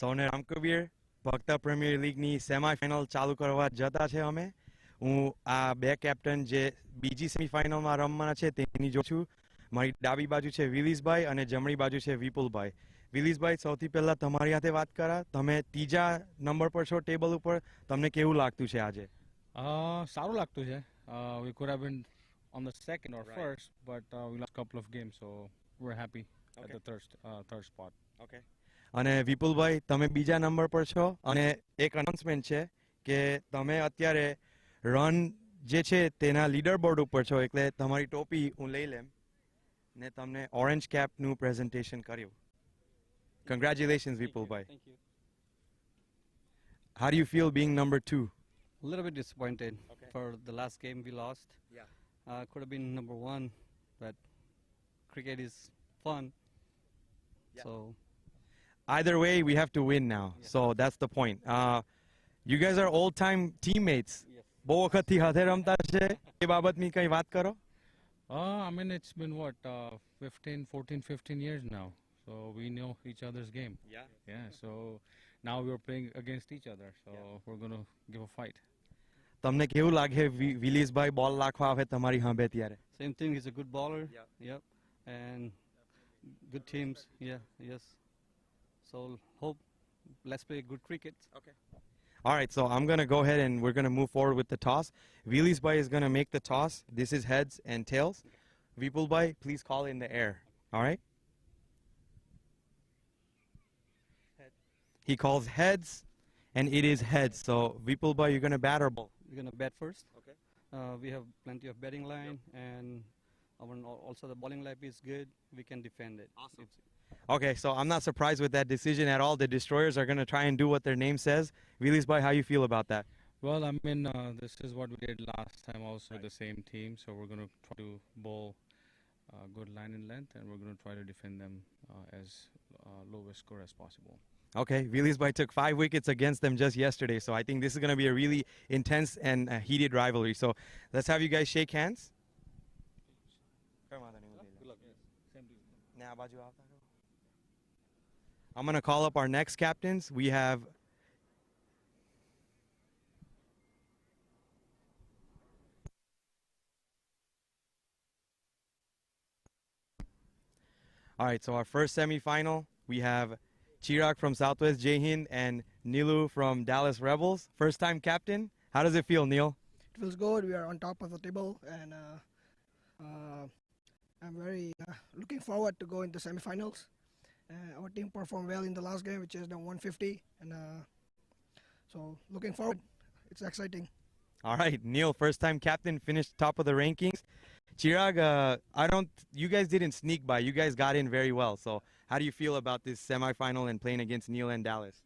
સૌને રામકબીર ભક્ત premier લીગની semi-final ચાલુ કરવા જતા છે અમે. હું આ બે કેપ્ટન જે બીજી સેમિફાઇનલમાં રમવાના છે તેની જો છું. મારી ડાબી બાજુ છે વિલીસભાઈ અને જમણી બાજુ છે વિપુલભાઈ. વિલીસભાઈ, સૌથી પહેલા તમારી હાથે વાત કરા. તમે ત્રીજા નંબર પર છો ટેબલ ઉપર. તમને કેવું લાગતું છે આજે? સારું લાગતું છે. We could have been on the second or first, but we lost a couple of games, so we're happy at the third spot. Okay. અને વિપુલભાઈ, તમે બીજા નંબર પર છો અને એક અનાઉન્સમેન્ટ છે કે તમે અત્યારે રન જે છે તેના લીડર બોર્ડ ઉપર છો, એટલે તમારી ટોપી હું લઈ લેમ ને તમને ઓરેન્જ કેપનું પ્રેઝન્ટેશન કર્યું. Congratulations, Vipulbhai. Thank you. How do you feel being number 2? A little bit disappointed Okay. for the last game we lost. Yeah. Could have been number 1, but cricket is fun. Yeah. So Either way, we have to win now. Yeah. So that's the point. You guys are old-time teammates. yes. બહુ વખતથી હાથે રમતા છે. એ બાબતની કંઈ વાત કરો. I mean, it's been what, 15 years now. So we know each other's game. Yeah, so now we're playing against each other. So we're going to give a fight. તમને કેવું લાગે વિલીસભાઈ બોલ નાખવા આવે તમારી સામે ત્યારે? Same thing. He's a good bowler. Yeah. Yep. And good teams. Yeah. Yes. So hope let's play good cricket. Okay. All right, so I'm going to go ahead and we're going to move forward with the toss. Vilisbhai is going to make the toss. This is heads and tails. Vipulbhai, please call in the air. All right? He calls heads, and it is heads. So, Vipulbhai, you're going to bat or bowl? We're gonna bat first. Okay. We have plenty of batting line, and also the bowling line is good. We can defend it. Awesome. Okay, so I'm not surprised with that decision at all. The Destroyers are going to try and do what their name says. Vilisbhai, how you feel about that? Well, I mean, this is what we did last time also with the same team. So we're going to try to bowl good line and length, and we're going to try to defend them as lowest score as possible. Okay, Vilisbhai took 5 wickets against them just yesterday, so I think this is going to be a really intense and heated rivalry. So let's have you guys shake hands. I'm going to call up our next captains. We have all right, so our first semi-final, we have Chirag from Southwest Jaihind and Nilu from Dallas Rebels. First time captain. How does it feel, Neil? It feels good. We are on top of the table, and I'm very looking forward to go into semifinals. Our team performed well in the last game, which is the 150, and so looking forward. It's exciting. All right, Neil, first time captain, finished top of the rankings. Chirag, you guys didn't sneak by. You guys got in very well. So how do you feel about this semifinal and playing against Neil and Dallas?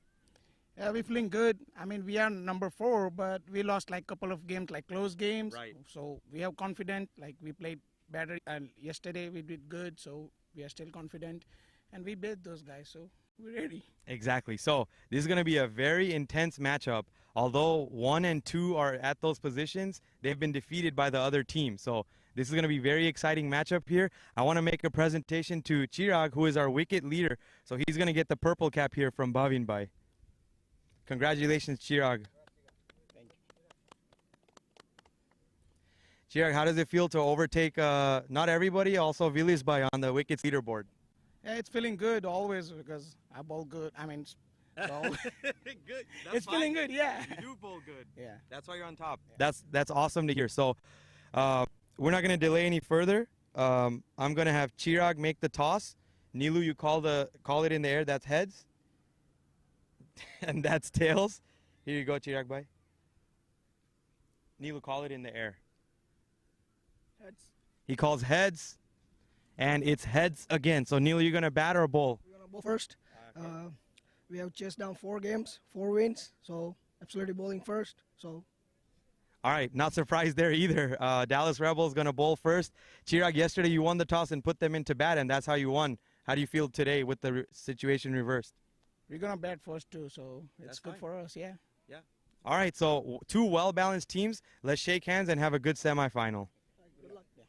Yeah, we're feeling good. I mean, we are number 4, but we lost like couple of games, like close games. Right. So we have confident. Like we played better. Yesterday we did good, so we are still confident, and we beat those guys. So we're ready. Exactly. So this is going to be a very intense matchup. Although 1 and 2 are at those positions, they've been defeated by the other team. So this is going to be a very exciting matchup here. I want to make a presentation to Chirag, who is our wicket leader. So he's going to get the purple cap here from Bhavinbhai. Congratulations, Chirag. Thank you. Chirag, how does it feel to overtake not everybody, also Vilisbhai on the wickets leaderboard? Yeah, it's feeling good always because I bowl good. I mean, Good. it's feeling good. Yeah. You do bowl good. Yeah. That's why you're on top. That's awesome to hear. So we're not going to delay any further. I'm going to have Chirag make the toss. Nilu, you call it in the air. That's heads. And that's tails. Here you go, Chirag bhai. Nilu, call it in the air. Heads. He calls heads, and it's heads again. So Nilu, you're going to bat or bowl? We're gonna bowl first. We have chased down 4 games, 4 wins. So absolutely bowling first. So All right, not surprised there either. Dallas Rebels going to bowl first. Chirag, yesterday you won the toss and put them into bat, and that's how you won. How do you feel today with the situation reversed? We're gonna bat first too, so it's That's good fine. for us. Yeah. All right, so 2 well-balanced teams. Let's shake hands and have a good semifinal. good luck. Yeah.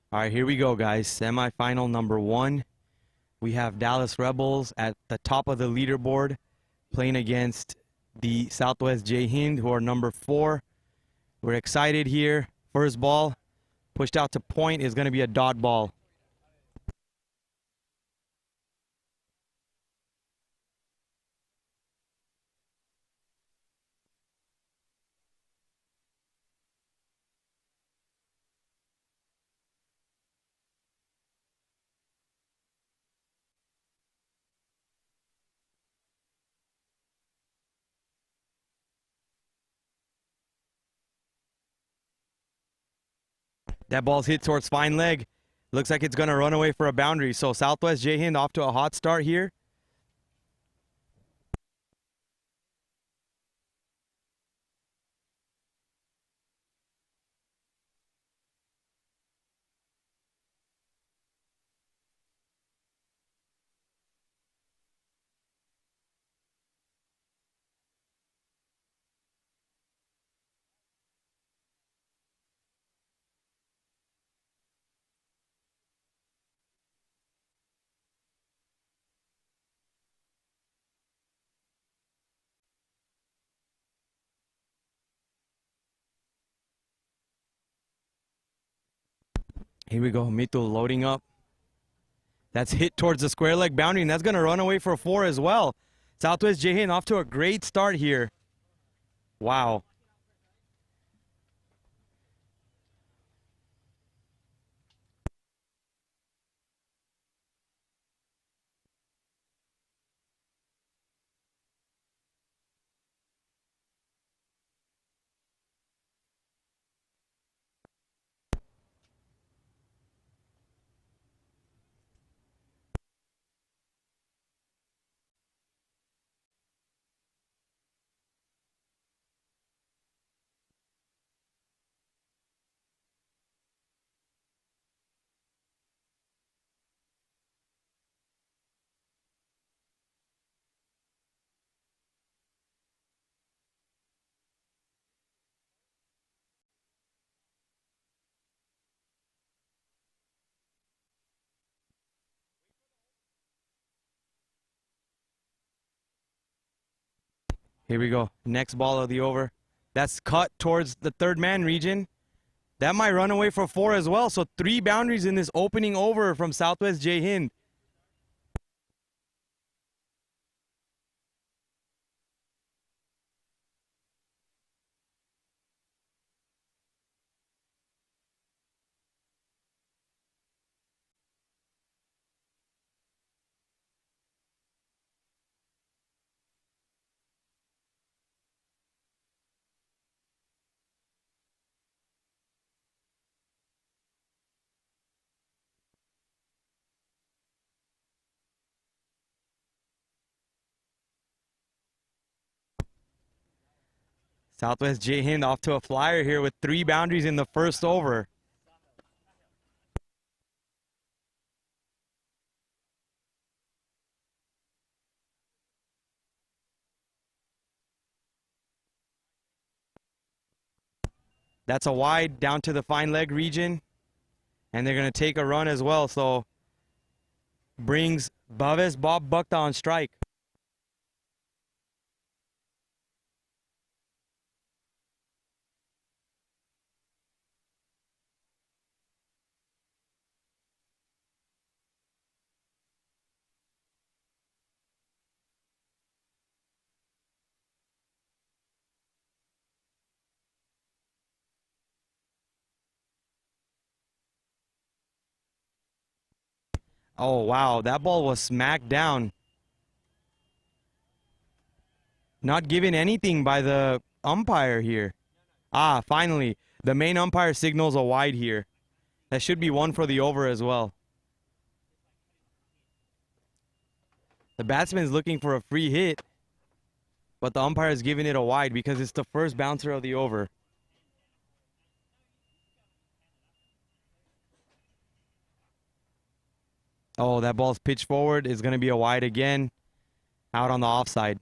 All right, here we go, guys. Semifinal number 1. We have Dallas Rebels at the top of the leaderboard playing against the Southwest Jaihind, who are number 4. We're excited here. First ball pushed out to point is going to be a dot ball. That ball's hit towards fine leg. Looks like it's going to run away for a boundary. So Southwest Jaihind off to a hot start here. Here we go. Mitul loading up. That's hit towards the square leg boundary, and that's going to run away for a 4 as well. Southwest Jaihind off to a great start here. Wow. Here we go. Next ball of the over. That's cut towards the third man region. That might run away for 4 as well. So 3 boundaries in this opening over from Southwest Jaihind. Southwest Jaihind off to a flyer here with 3 boundaries in the first over. That's a wide down to the fine leg region. And they're going to take a run as well. So brings Bhavesh Bob Bhakta on strike. Oh, wow. That ball was smacked down. Not given anything by the umpire here. Ah, finally. The main umpire signals a wide here. That should be 1 for the over as well. The batsman is looking for a free hit, but the umpire is giving it a wide because it's the first bouncer of the over. Oh, that ball's pitched forward. It's going to be a wide again. Out on the offside.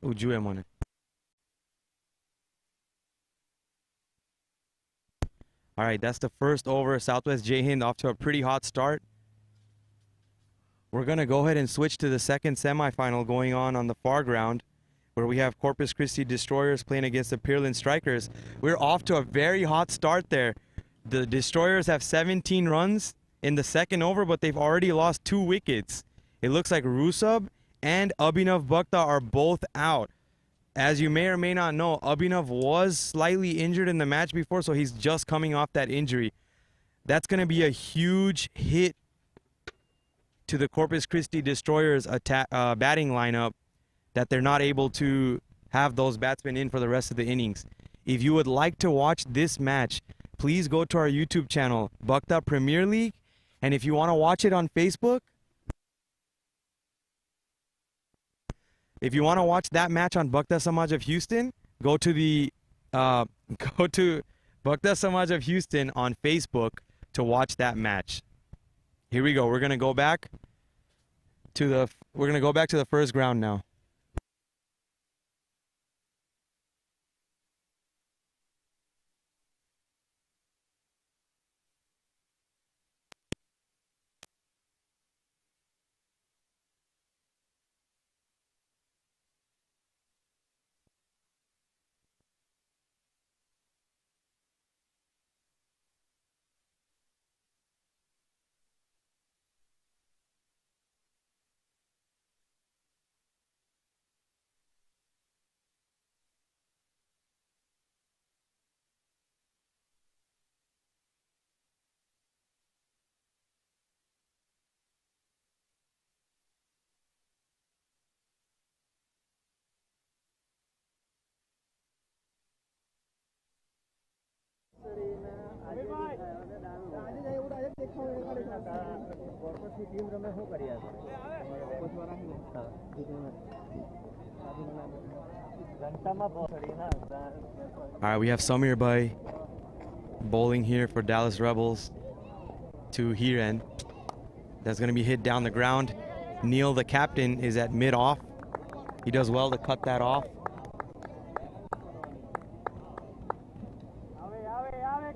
ujue mone. All right, that's the first over. Southwest Jaihind off to a pretty hot start. We're going to go ahead and switch to the second semifinal going on the far ground, where we have Corpus Christi Destroyers playing against the Pearland Strikers. We're off to a very hot start there. The Destroyers have 17 runs in the second over, but they've already lost 2 wickets. It looks like Rusab and Abhinav Bhakta are both out. As you may or may not know, Abhinav was slightly injured in the match before, so he's just coming off that injury. That's going to be a huge hit to the Corpus Christi Destroyers batting lineup, that they're not able to have those batsmen in for the rest of the innings. If you would like to watch this match, please go to our YouTube channel, Bhakta Premier League. And if you want to watch it on Facebook, if you want to watch that match on Bhakta Samaj of Houston, go to Bhakta Samaj of Houston on Facebook to watch that match. Here we go. We're gonna go back to the first ground now. All right, we have Samir Bhai bowling here for Dallas Rebels to Hiren. That's going to be hit down the ground. Neil, the captain, is at mid-off. He does well to cut that off.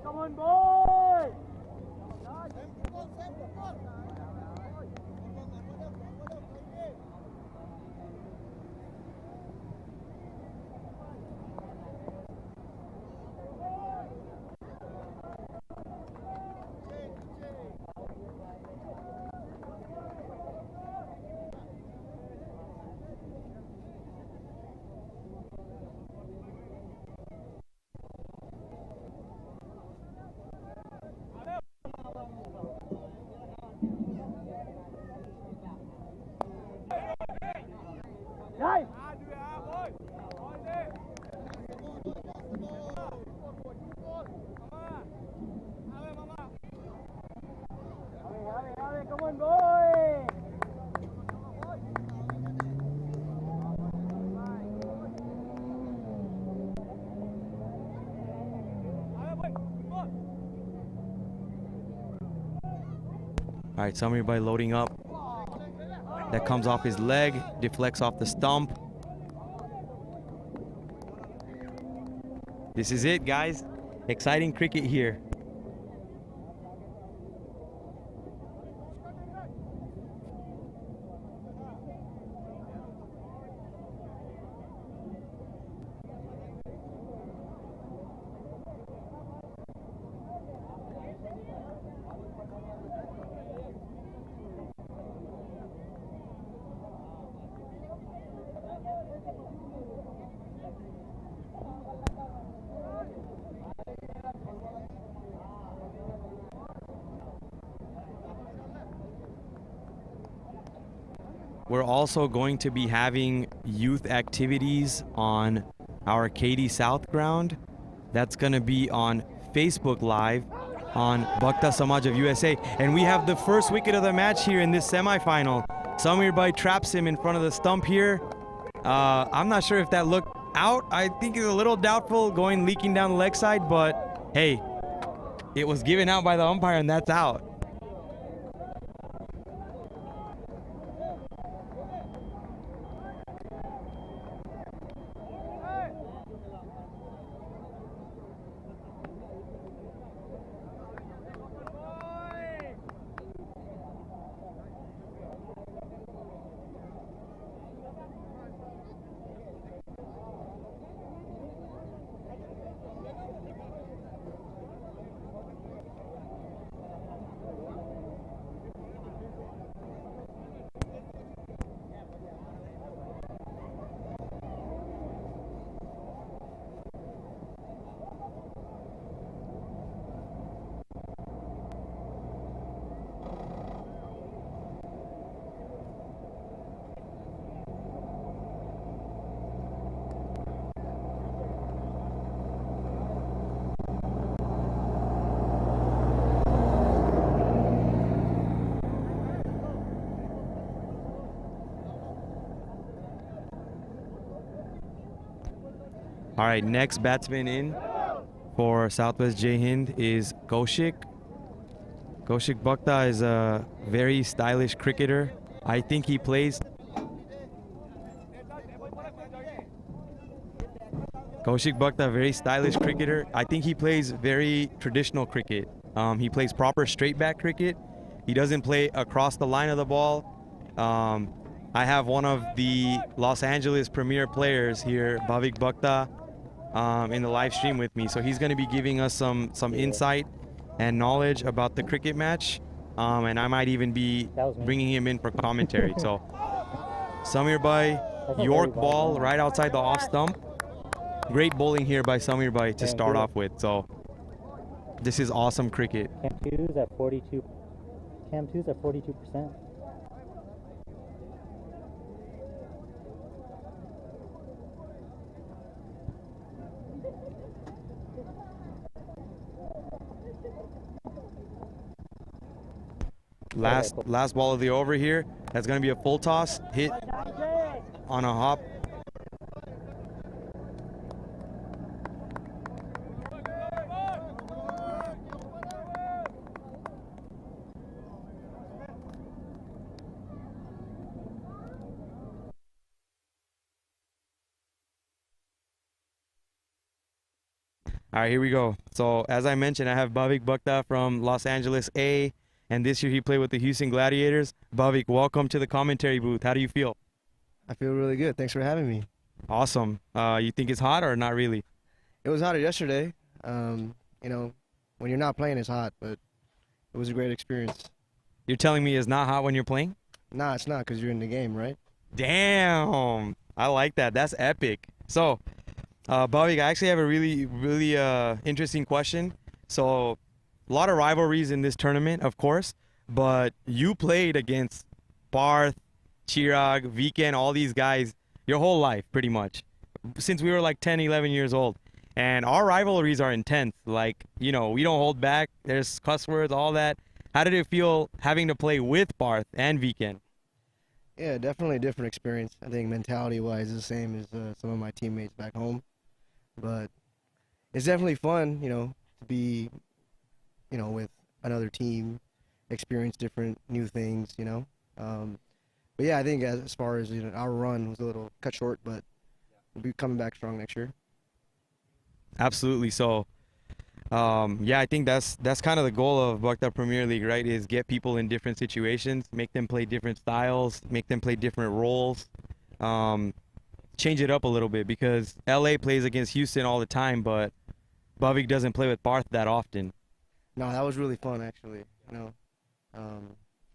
Come on, boy! Come on, boy! All right, Samir Bhai loading up. That comes off his leg, deflects off the stump. This is it, guys. Exciting cricket here. We're also going to be having youth activities on our Katy South ground. That's going to be on Facebook Live on Bhakta Samaj of USA. And we have the first wicket of the match here in this semifinal. Samir Bhai traps him in front of the stump here. I'm not sure if that looked out. I think it's a little doubtful, leaking down the leg side, but hey, it was given out by the umpire and that's out. All right, next batsman in for Southwest Jaihind is Kaushik. Kaushik Bhakta is a very stylish cricketer. I think he plays. Kaushik Bhakta, very stylish cricketer. I think he plays very traditional cricket. He plays proper straight back cricket. He doesn't play across the line of the ball. I have one of the Los Angeles premier players here, Bhavik Bhakta, in the live stream with me. So he's going to be giving us some insight and knowledge about the cricket match. And I might even be bringing him in for commentary. So Samir Bhai, York ball right outside the off stump. Great bowling here by Samir Bhai to start off with. So this is awesome cricket. Cam 2's at 42. Cam 2's at 42%. Last ball of the over here. That's going to be a full toss, hit on a hop. All right, here we go. So as I mentioned, I have Bhavik Bhakta from Los Angeles A, and this year he played with the Houston Gladiators. Bhavik, welcome to the commentary booth. How do you feel? I feel really good. Thanks for having me. Awesome. You think it's hot or not really? It was hotter yesterday. You know, when you're not playing, it's hot, but it was a great experience. You're telling me it's not hot when you're playing? Nah, it's not because you're in the game, right? Damn. I like that. That's epic. So, Bhavik, I actually have a really interesting question. So, a lot of rivalries in this tournament, of course, but you played against Parth, Chirag, Weekend, all these guys your whole life, pretty much, since we were like 10, 11 years old. And our rivalries are intense. Like, you know, we don't hold back. There's cuss words, all that. How did it feel having to play with Parth and Weekend? Yeah, definitely a different experience. I think mentality-wise, it's the same as some of my teammates back home. But it's definitely fun, you know, to be, you know, with another team, experience different new things, you know. But yeah, I think as far as, you know, our run was a little cut short, but we'll be coming back strong next year. Absolutely. So, yeah, I think that's kind of the goal of Bhakta Premier League, right? Is get people in different situations, make them play different styles, make them play different roles, change it up a little bit, because LA plays against Houston all the time, but Bhavik doesn't play with Parth that often. No, that was really fun, actually. You know,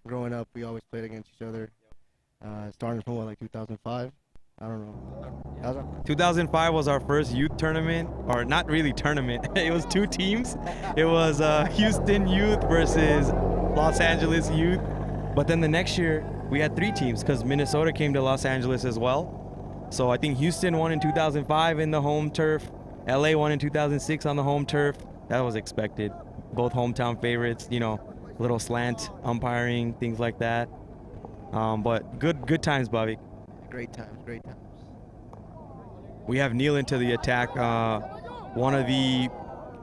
growing up, we always played against each other. Starting from what, like 2005? I don't know. 2005 was our first youth tournament, or not really tournament. It was two teams. It was Houston Youth versus Los Angeles Youth. But then the next year, we had three teams because Minnesota came to Los Angeles as well. So I think Houston won in 2005 in the home turf. LA won in 2006 on the home turf. That was expected. Both hometown favorites, you know, little slant umpiring, things like that. But good times, Bhavik. Great times, great times. We have Neil into the attack, one of the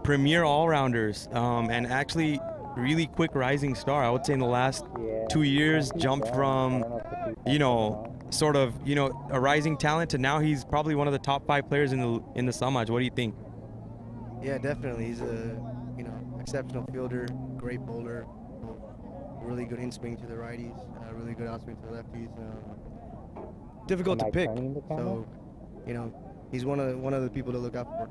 premier all-rounders, and actually really quick rising star. I would say in the last 2 years, jumped from, you know, sort of, you know, a rising talent to now he's probably one of the top 5 players in the Samaj. What do you think? Yeah, definitely. He's a, you know, exceptional fielder, great bowler, really good in swing to the righties, really good outswing to the lefties. Difficult to pick, so you know, he's one of the people to look out for.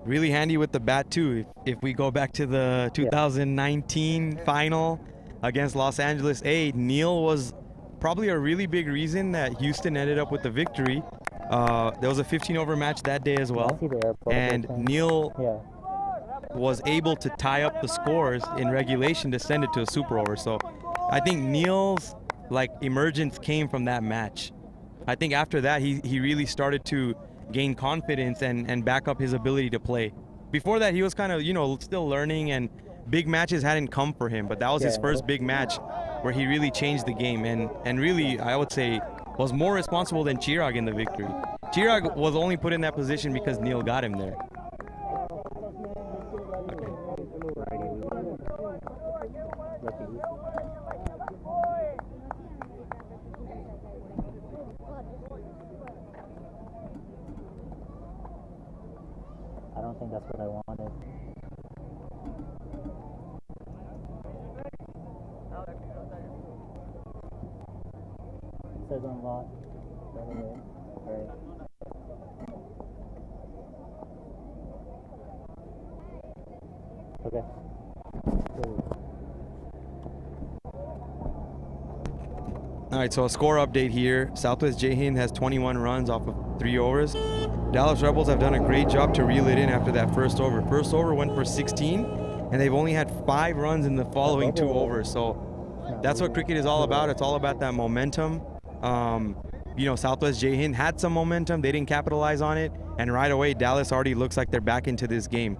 Really handy with the bat too. If we go back to the 2019 final against Los Angeles A, Neil was probably a really big reason that Houston ended up with the victory. There was a 15-over match that day as well, and Neil was able to tie up the scores in regulation to send it to a super over. So I think Neil's like emergence came from that match. I think after that he really started to gain confidence and back up his ability to play. Before that he was kind of, you know, still learning, and big matches hadn't come for him, but that was his first big match where he really changed the game and really, I would say, was more responsible than Chirag in the victory. Chirag was only put in that position because Neil got him there. I don't think that's what I wanted. It says unlock. By the way. Right. Okay. All right, so a score update here. Southwest Jaihind has 21 runs off of 3 overs. Dallas Rebels have done a great job to reel it in after that first over. First over went for 16, and they've only had 5 runs in the following 2 overs. So that's what cricket is all about. It's all about that momentum. You know, Southwest Jaihind had some momentum. They didn't capitalize on it, and right away, Dallas already looks like they're back into this game.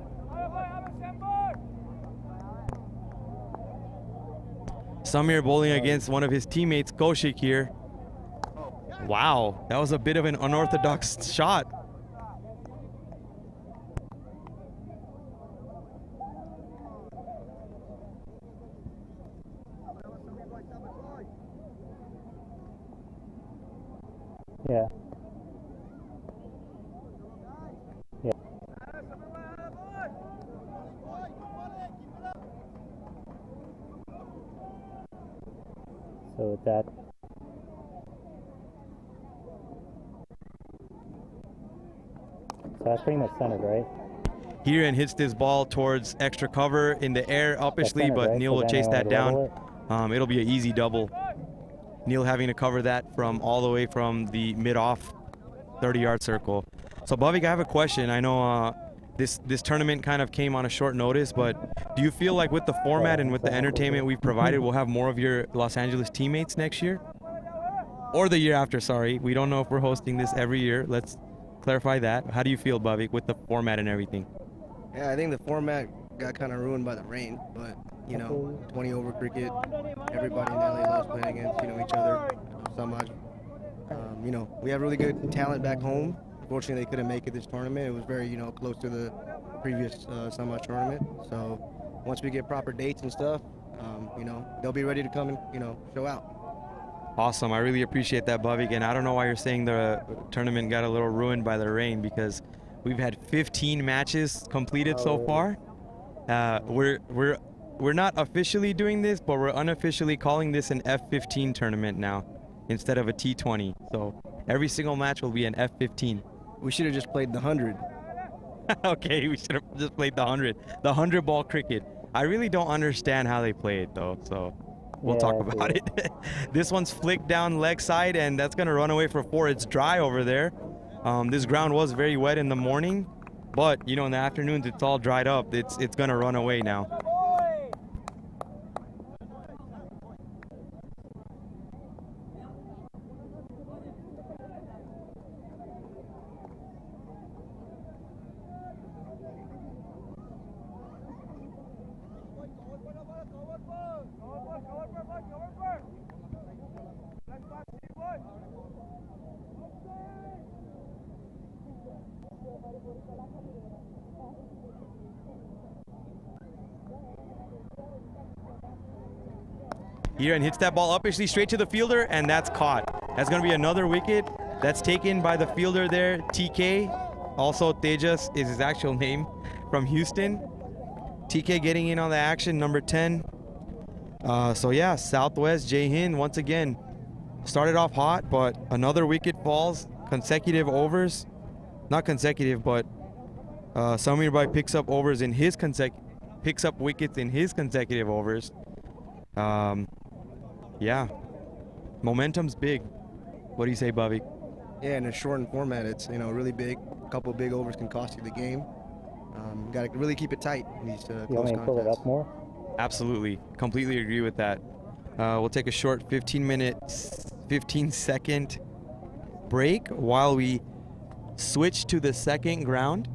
Samir bowling against one of his teammates, Kaushik here. Wow, that was a bit of an unorthodox shot. Yeah. Yeah. So with that, so that's pretty much centered, right? Here hits this ball towards extra cover in the air uppishly, centered, but right? Neil So will then chase I that wanna level down. It'll be an easy double. Neil having to cover that from all the way from the mid-off 30-yard circle. So Bhavik, I have a question. I know this tournament kind of came on a short notice, but do you feel like with the format and with the entertainment we've provided, we'll have more of your Los Angeles teammates next year? Or the year after, sorry. We don't know if we're hosting this every year. Let's clarify that. How do you feel, Bhavik, with the format and everything? Yeah, I think the format got kind of ruined by the rain, but you know, 20 over cricket, everybody in LA loves playing against each other. Samaj, you know, we have really good talent back home. Unfortunately, they couldn't make it this tournament. It was very close to the previous Samaj tournament. So once we get proper dates and stuff, they'll be ready to come and show out. Awesome. I really appreciate that, Bhavik. And I don't know why you're saying the tournament got a little ruined by the rain, because we've had 15 matches completed so far. We're not officially doing this, but we're unofficially calling this an F15 tournament now instead of a T20. So every single match will be an F15. We should have just played the 100. Okay, we should have just played the 100. The 100 ball cricket. I really don't understand how they play it though, so we'll talk about it. This one's flicked down leg side, and that's gonna run away for 4. It's dry over there. This ground was very wet in the morning, but in the afternoons it's all dried up. It's gonna run away now. Here and hits that ball uppishly straight to the fielder, and that's caught. That's going to be another wicket. That's taken by the fielder there, TK. Also, Tejas is his actual name, from Houston. TK getting in on the action, number 10. So yeah, Southwest Jaihind once again started off hot, but another wicket falls. Consecutive overs, not consecutive, but Samir Bhai picks up wickets in his consecutive overs. Yeah, momentum's big. What do you say, Bhavik? Yeah, in a shortened format, it's really big. A couple of big overs can cost you the game. Got to really keep it tight in these You want close me to pull it contests. up more? Absolutely, completely agree with that. We'll take a short 15-second break while we switch to the second ground.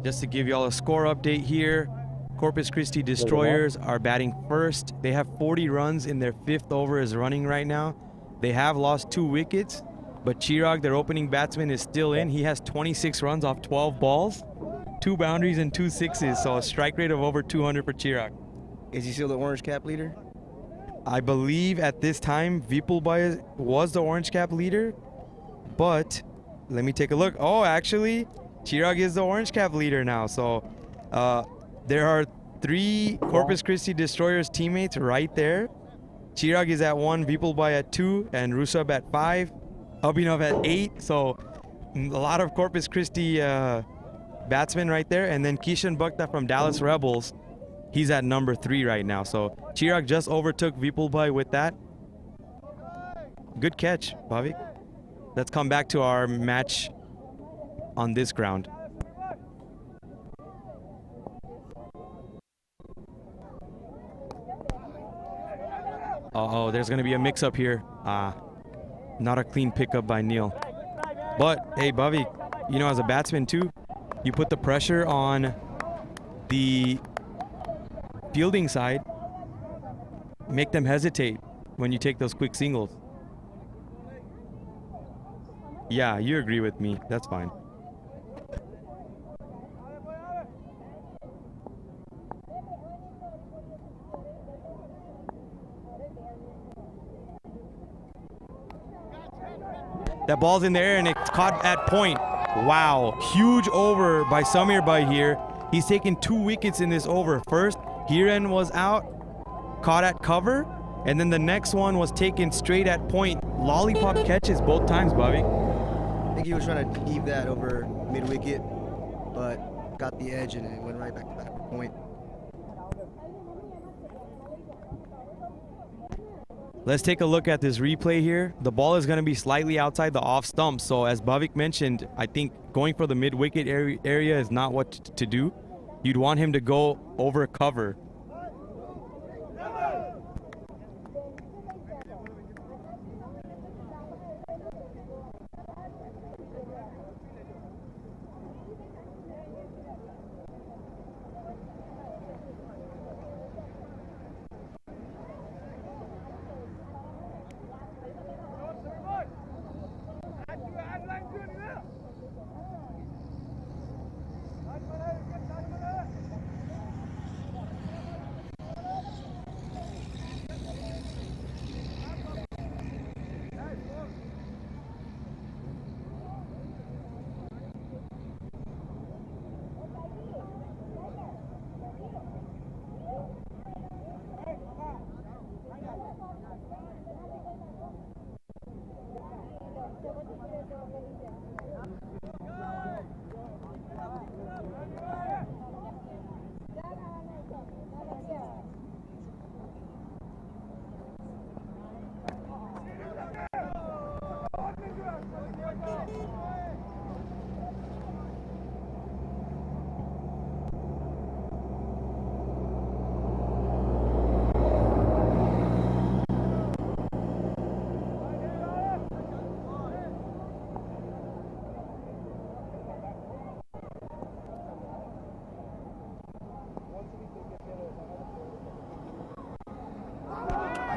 Just to give y'all a score update here, Corpus Christi Destroyers are batting first. They have 40 runs in their 5th over is running right now. They have lost 2 wickets. But Chirag, their opening batsman, is still in. He has 26 runs off 12 balls, 2 boundaries and 2 sixes, so a strike rate of over 200 for Chirag. Is he still the orange cap leader? I believe at this time Vipulbhai was the orange cap leader, but let me take a look. Oh, actually, Chirag is the orange cap leader now. So there are 3 Corpus Christi Destroyers teammates right there. Chirag is at 1, Vipulbhai at 2, and Rushabh at 5, Abhinav at 8. So a lot of Corpus Christi batsmen right there. And then Kishan Bhakta from Dallas Rebels, he's at number 3 right now. So Chirag just overtook Vipulbhai with that. Good catch, Bhavik. Let's come back to our match on this ground. Uh-oh, there's going to be a mix-up here. Not a clean pickup by Neil. But, hey, Bhavik, you know, as a batsman too, you put the pressure on the fielding side, make them hesitate when you take those quick singles. Yeah, you agree with me. That's fine. That ball's in the air and it's caught at point. Wow, huge over by Samir Bhai here. He's taken 2 wickets in this over. First, Hiren was out, caught at cover, and then the next one was taken straight at point. Lollipop catches both times, Bobby. I think he was trying to heave that over mid-wicket, but got the edge and it went right back to back for point. Let's take a look at this replay here. The ball is going to be slightly outside the off stump. So as Bhavik mentioned, I think going for the mid-wicket area is not what to do. You'd want him to go over cover.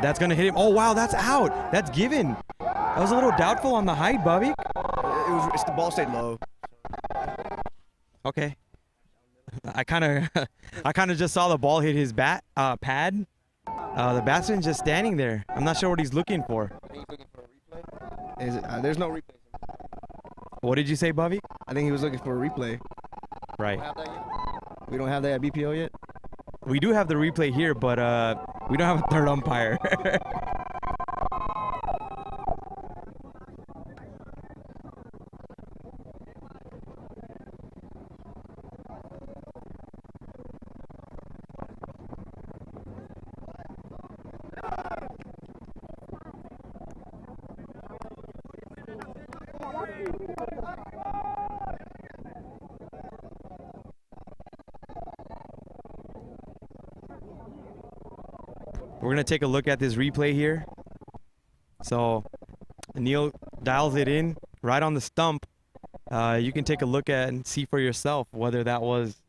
That's going to hit him. Oh, wow, that's out. That's given. That was a little doubtful on the height, Bobby. It's the ball stayed low. Okay. I kind of just saw the ball hit his pad. The batsman's just standing there. I'm not sure what he's looking for. I think he's looking for a replay. There's no replay. What did you say, Bobby? I think he was looking for a replay. Right. We don't have that at BPO yet? We do have the replay here, but we don't have a third umpire. We're going to take a look at this replay here. So Neil dials it in right on the stump. You can take a look at and see for yourself whether that was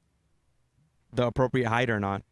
the appropriate height or not.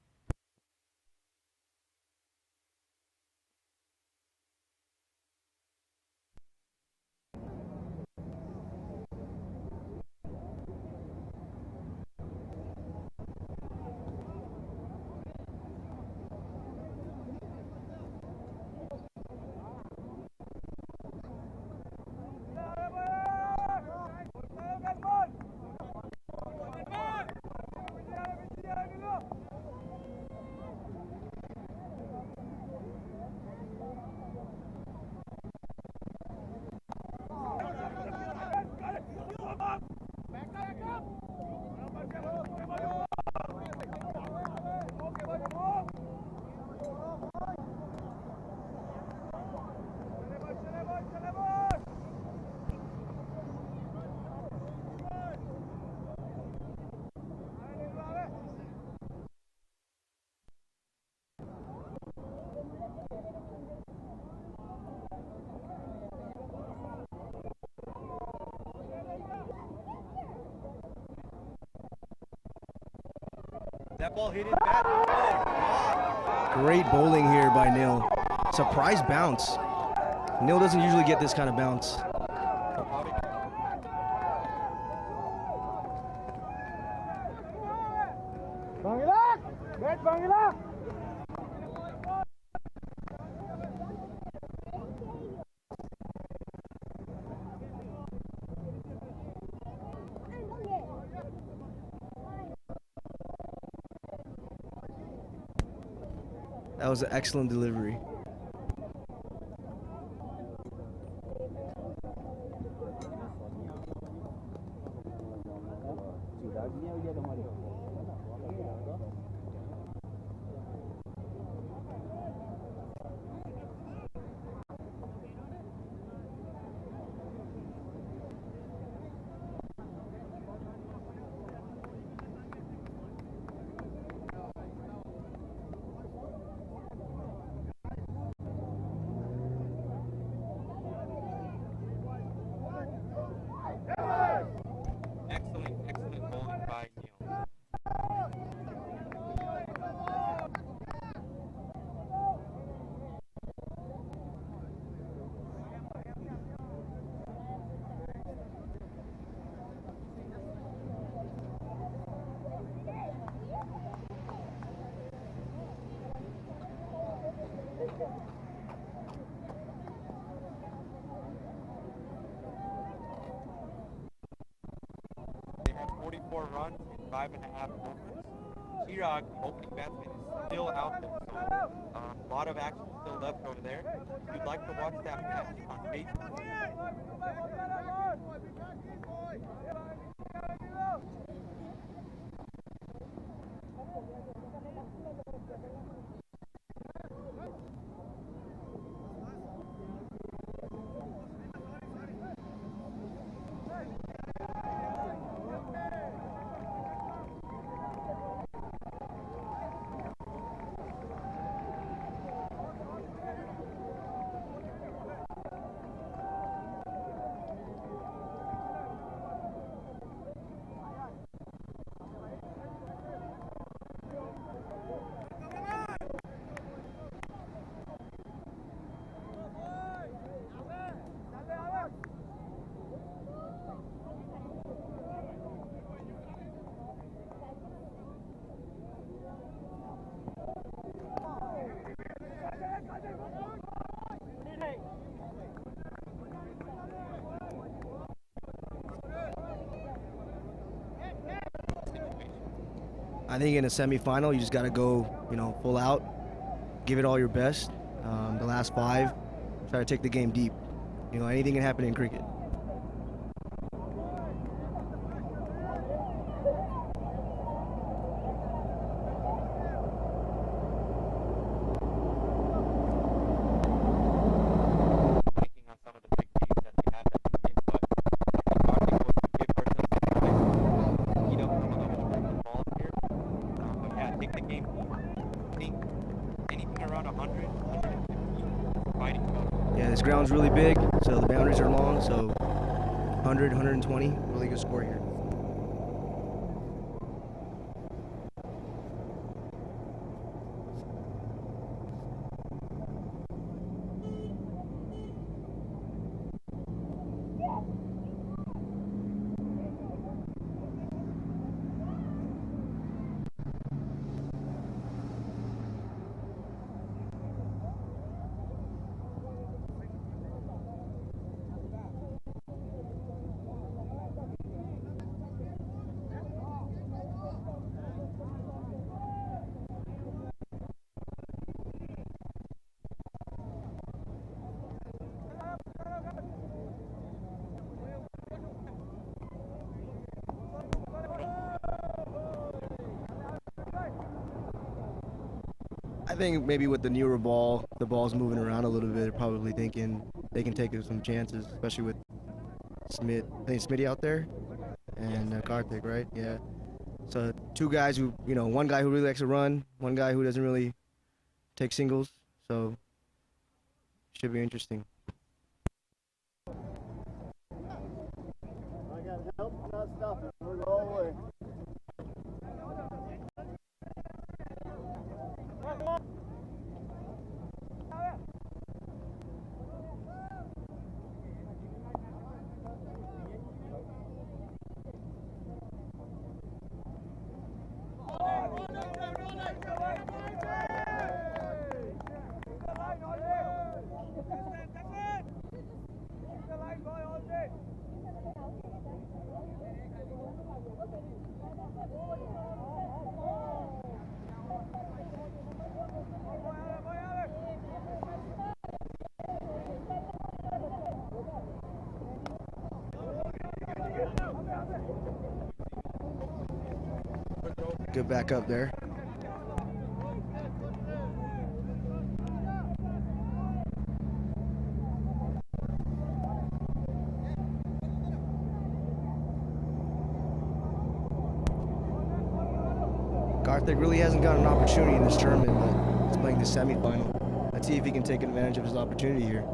That ball hit his bat. Oh, Great bowling here by Neil. Surprise bounce. Neil doesn't usually get this kind of bounce. Bangilak! Bet Bangilak! That was an excellent delivery. Excellent bowling by Neil. They have 44 runs in 5.5 overs. Chirag, opening batsman, is still out there, so a lot of action still left over there. If you'd like to watch that match on Facebook, I think in a semifinal, you just got to go, full out, give it all your best. The last 5, try to take the game deep. Anything can happen in cricket. taking on some of the big names that they have that can hit, but I think Karthik was to give ourselves a try to heat up some of the overhand balls here. But yeah, take the game deep. I think anything around 100, 150 fighting goal. Yeah, this ground's really big, so the boundaries are long, so 100, 120, really good score here. I think maybe with the newer ball, the ball's moving around a little bit. They're probably thinking they can take some chances, especially with Smith. I think Smitty out there and Karthik, right? Yeah. So 2 guys who, one guy who really likes to run, one guy who doesn't really take singles. So should be interesting. I got help, not stop it. We're all the way. Good backup there. Karthik really hasn't got an opportunity in this tournament, but he's playing the semifinal. Let's see if he can take advantage of his opportunity here.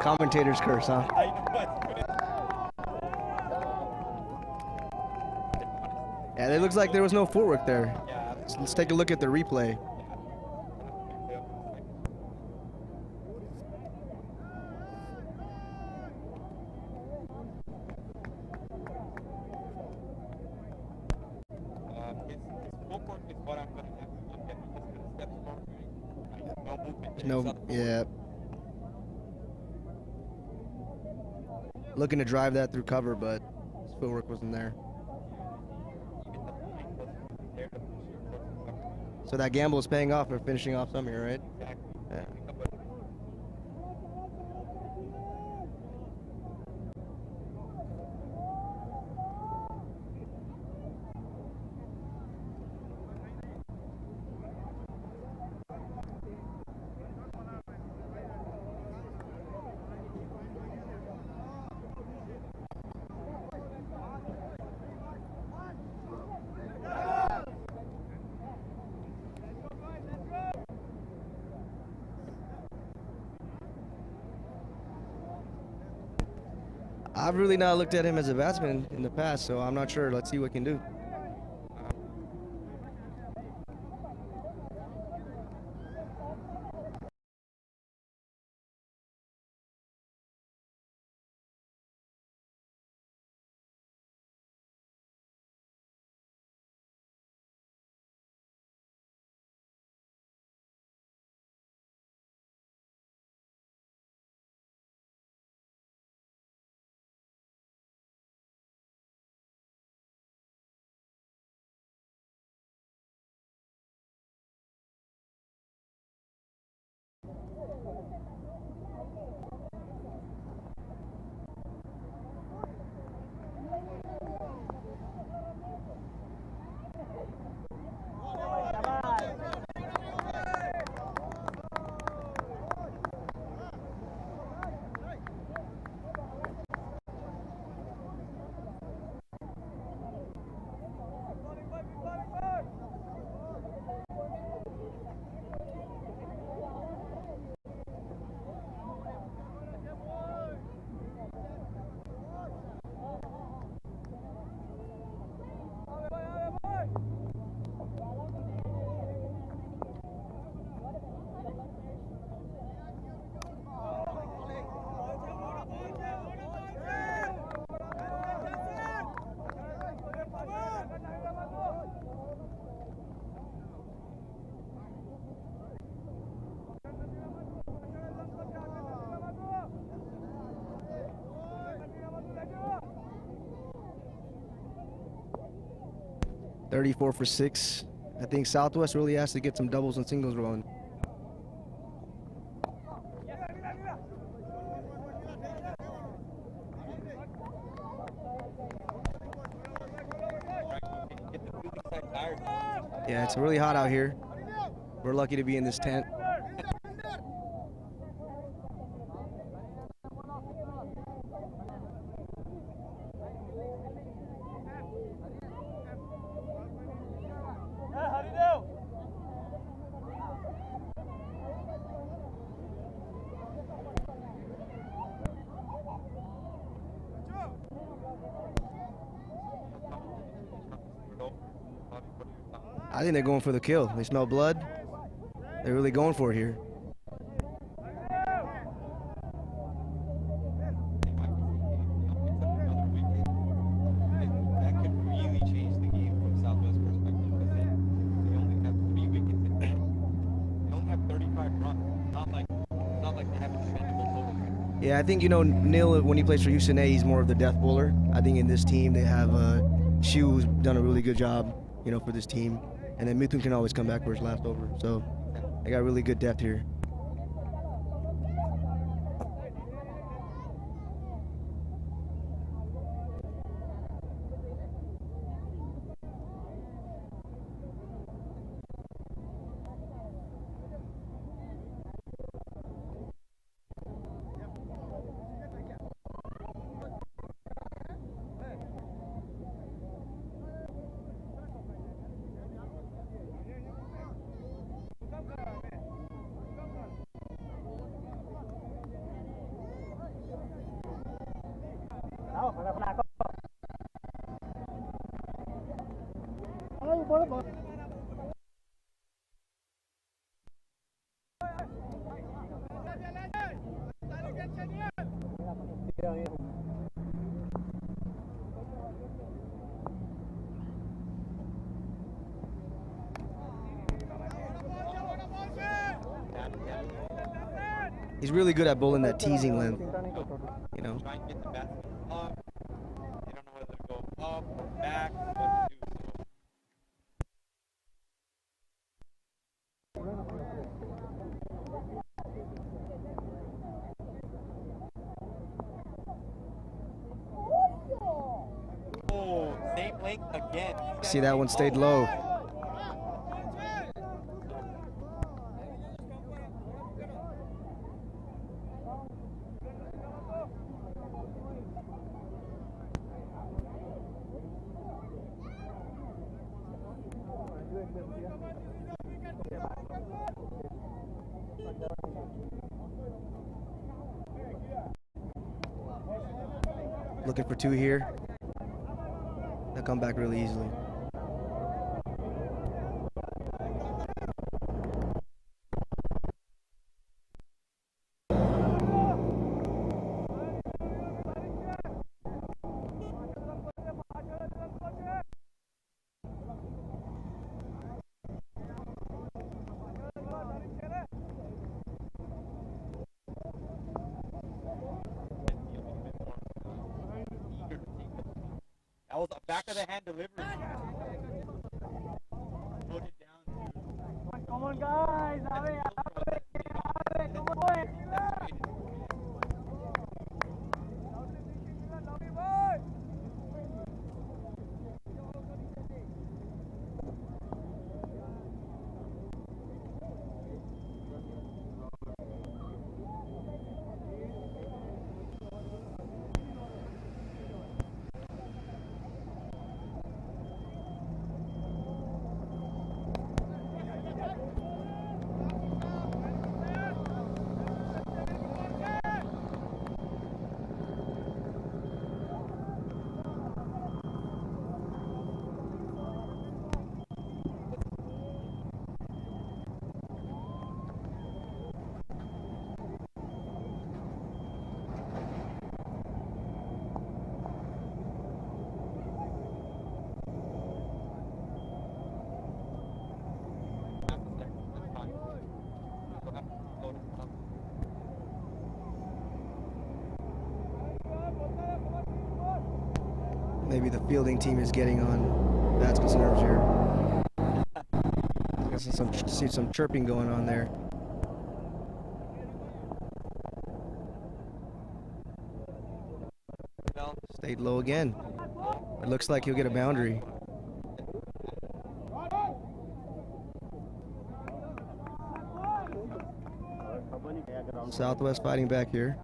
Commentator's curse, huh? Yeah, it looks like there was no footwork there. So let's take a look at the replay. No, yeah. Looking to drive that through cover, but his footwork wasn't there. So that gamble is paying off for finishing off some here, right? Yeah. I've really not looked at him as a batsman in the past, so I'm not sure. Let's see what he can do. .34 for 6. I think Southwest really has to get some doubles and singles rolling. Yeah, it's really hot out here. We're lucky to be in this tent. I think they're going for the kill. They smell blood. They're really going for it here. That could really change the game from Southwest perspective because they only have 3 wickets. They only have 35 runs. Not like they have a defendable total. Yeah, I think, you know, Neil, when he plays for Houston A, he's more of the death bowler. I think in this team they have Shu, who's done a really good job, you know, for this team. And then Mithun can always come back for his last over. So they got really good depth here. He's really good at bowling that teasing length, you know. Try and get the batsman up. They don't know whether to go up or back or what to do. Oh, same length again. See, that one stayed low. Looking for two here. They'll come back really easily. That was a back of the hand delivery. Put it down to. Come on, guys. Come on. Maybe the fielding team is getting on batsman's nerves here. See some chirping going on there. Stayed low again. It looks like he'll get a boundary. Southwest fighting back here.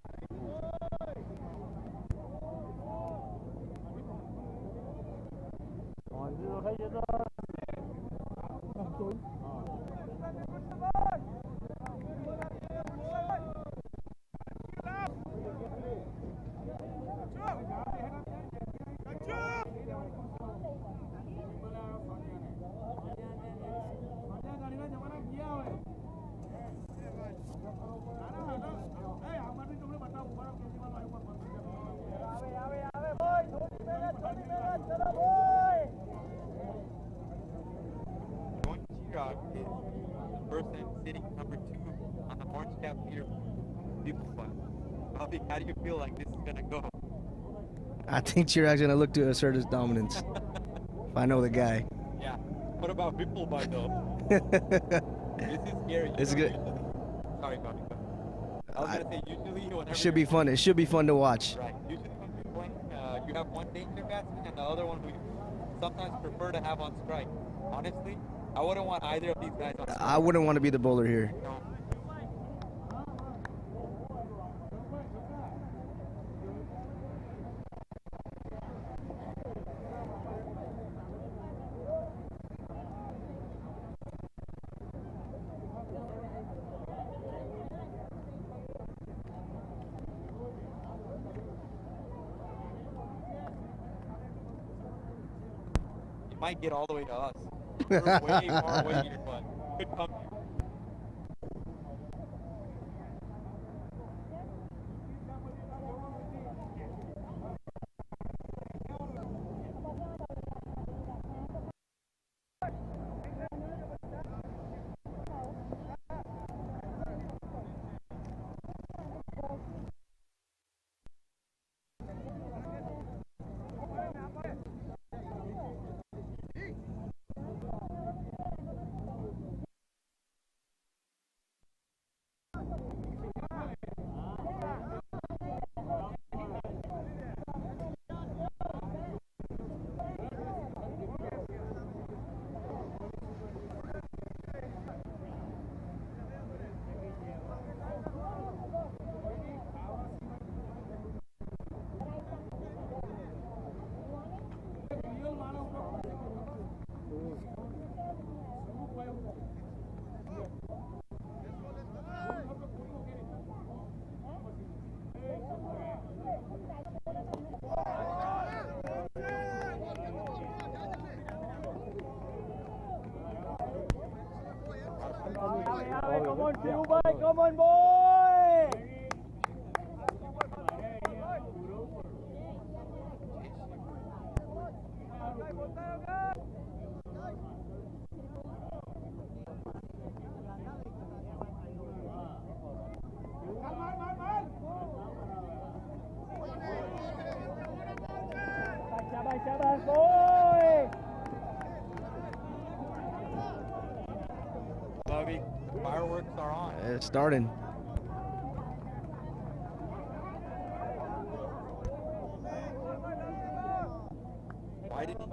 Going to T-Rock is the person sitting number 2 on the orange cap leader, People Flat. Bobby, how do you feel like this is gonna go? I think Chirag's gonna look to assert his dominance. If I know the guy. Yeah. What about Vipulbhai though? This is scary. This is good. Sorry, Bobby. I was gonna say usually whenever It should be fun. It should be fun to watch. Right. Usually when you're playing, you have one danger batsman and the other one who you sometimes prefer to have on strike. Honestly, I wouldn't want either of these guys on strike. I wouldn't want to be the bowler here. No. It might get all the way to us. We're way far away here, but could come here. Come on, Dhirubhai, come on, boy! Shabas, boy! Bobby, fireworks are on. It's starting. Why did he?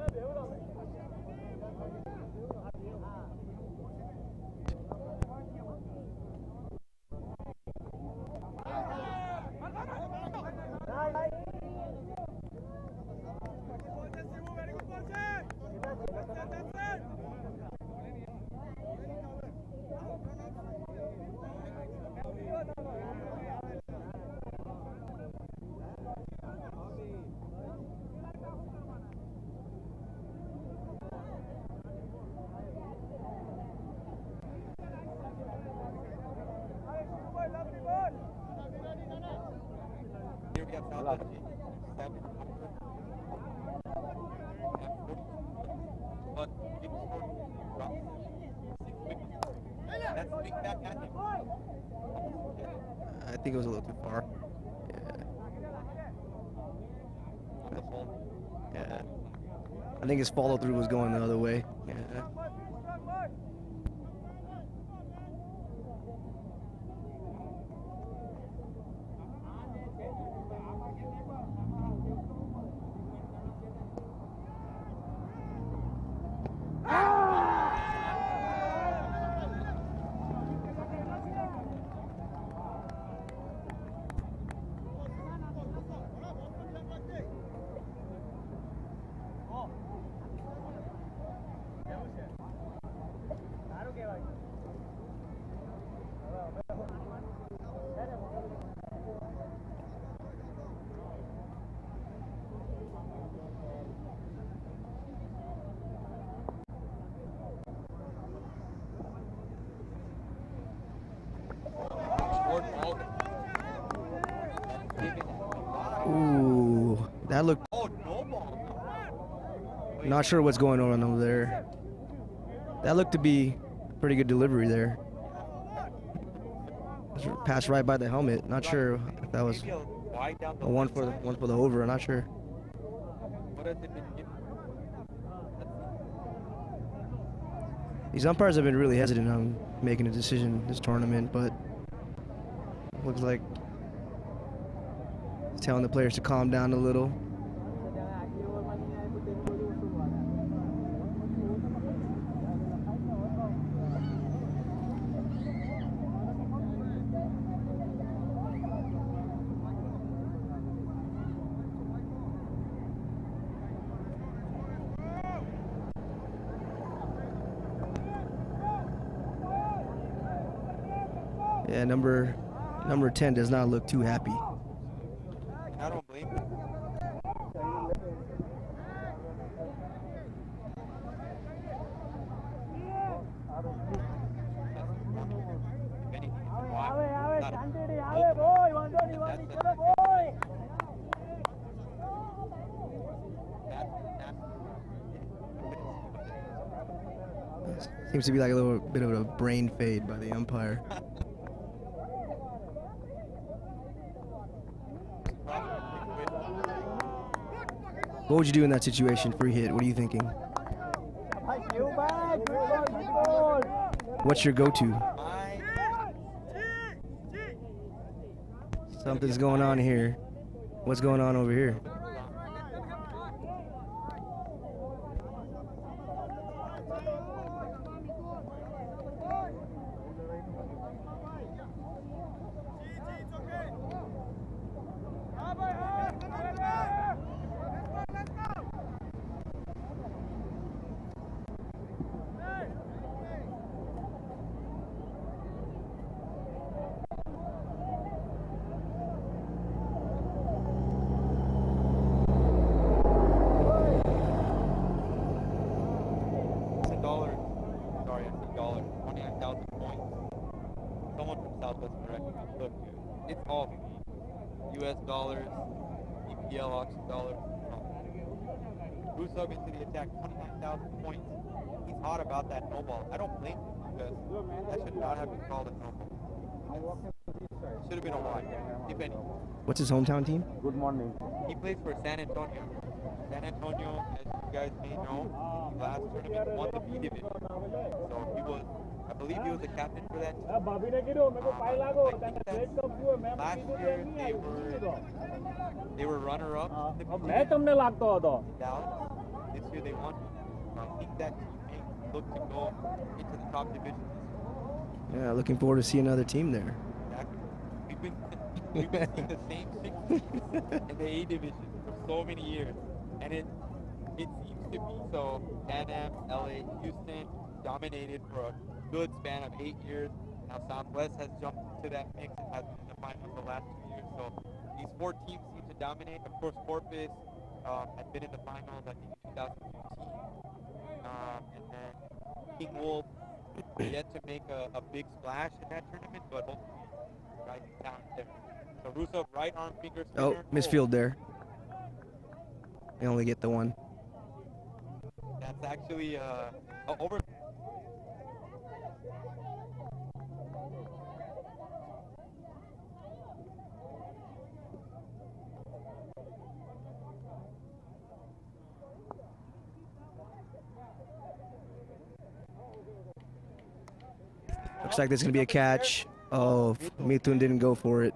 Here we have South Africa. 7 but big score drops 6 wickets. That's big bad catching. I think it was a little too far. On the ball. Yeah. I think his follow through was going the other way. Yeah. Ooh, that looked. Oh, no ball. Not sure what's going on over there. That looked to be a pretty good delivery there. Passed right by the helmet. Not sure if that was Maybe a wide down the a one left for the side? one for the over. I'm not sure. What has it been given? These umpires have been really hesitant on making a decision this tournament, but looks like he's telling the players to calm down a little. Yeah, number 10 does not look too happy. I don't blame him. If anything, it's a wide. Ave, Not a- Shanti, ave, boy, one, two, one, chalo, boy. Seems to be like a little bit of a brain fade by the umpire. What would you do in that situation? Free hit. What are you thinking? You back, good ball. What's your go-to? My Something's going on here. What's going on over here? It's a dollar. Sorry, I said dollar. 29,000 points. Someone from Southwest corrected me. Look, dude, it's all U.S. dollars, EPL auction dollars. Russo into the attack, 29,000 points. He's hot about that no ball. I don't blame him because that should not have been called a no ball. Should have been a wide, if any. What's his hometown team? Good morning. He plays for San Antonio. San Antonio, as you guys may know, last tournament won the B division. So he was, I believe he was the captain for that team. ભાભી ને કીધું મેં કો પાઈ લાગો I તને think plate that's- cup જોવે મેં last કીધું year તેમ નહીં they આવ્યું they were runner-up in the B મેં division તમને લાગતો હતો in Dallas. This year they won. I think that team may look to go into the top division this year. Yeah, looking forward to see another team there. Exactly. We've been seeing the same six teams in the A division for so many years, and it seems to be so. Pan Am, LA, Houston dominated for a good span of 8 years. Now Southwest has jumped into that mix and has been in the finals the last 2 years. So these 4 teams seem to dominate. Of course, Corpus had been in the finals, I think, in 2015, and then King Wolf yet to make a big splash in that tournament, but hopefully rising talent there. So Russo, right arm finger Oh, spinner. misfield there. They only get the one. That's actually over. Looks like there's going to be a catch. Oh, Mithun didn't go for it.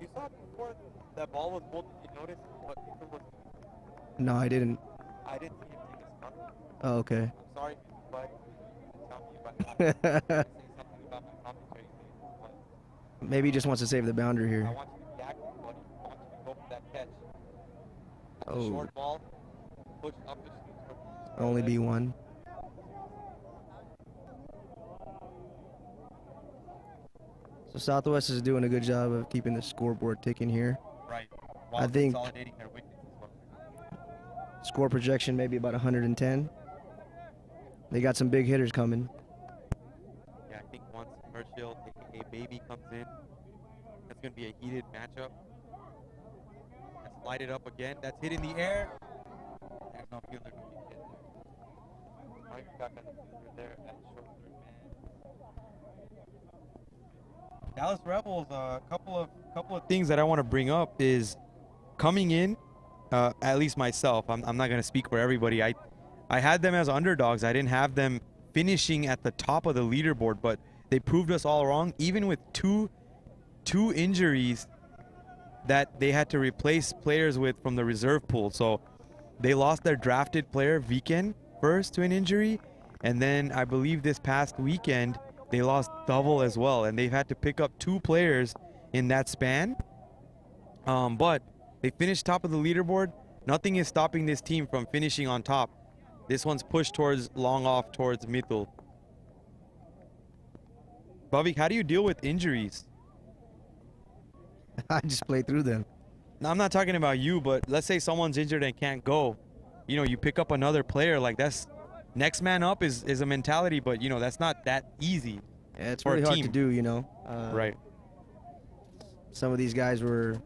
You saw before that ball was pulled. Did you notice what Mithun was doing? No, I didn't. I didn't see him take a stunt. Oh, okay. I'm sorry, but tell me about that. Say something about my commentary. But Maybe he just wants to save the boundary I here. want you to be active, buddy. I want you to go for that catch. That's a Oh. short ball. Push up the street. Only be one. So Southwest is doing a good job of keeping the scoreboard ticking here. Right. I While think- consolidating their weaknesses as well. Score projection maybe about 110. They got some big hitters coming. Yeah, I think once Herschel, aka Baby, comes in, that's going to be a heated matchup. That's lighted up again. That's hit in the air. There's no fielder to be hit. Mike got the fielder there at short third man. Dallas Rebels, a couple of things that I want to bring up is coming in, at least myself. I'm not going to speak for everybody. I had them as underdogs. I didn't have them finishing at the top of the leaderboard, but they proved us all wrong. Even with two injuries that they had to replace players with from the reserve pool. So they lost their drafted player Weekend first to an injury, and then I believe this past weekend they lost Double as well, and they've had to pick up 2 players in that span. But they finished top of the leaderboard. Nothing is stopping this team from finishing on top. This one's pushed towards long off towards Mithul. Bhavik, how do you deal with injuries? I just play through them. Now, I'm not talking about you, but let's say someone's injured and can't go. You know, you pick up another player. Like, that's next man up is a mentality, but, you know, that's not that easy. Yeah, it's for a really hard to team. do, you know. Right. Some of these guys were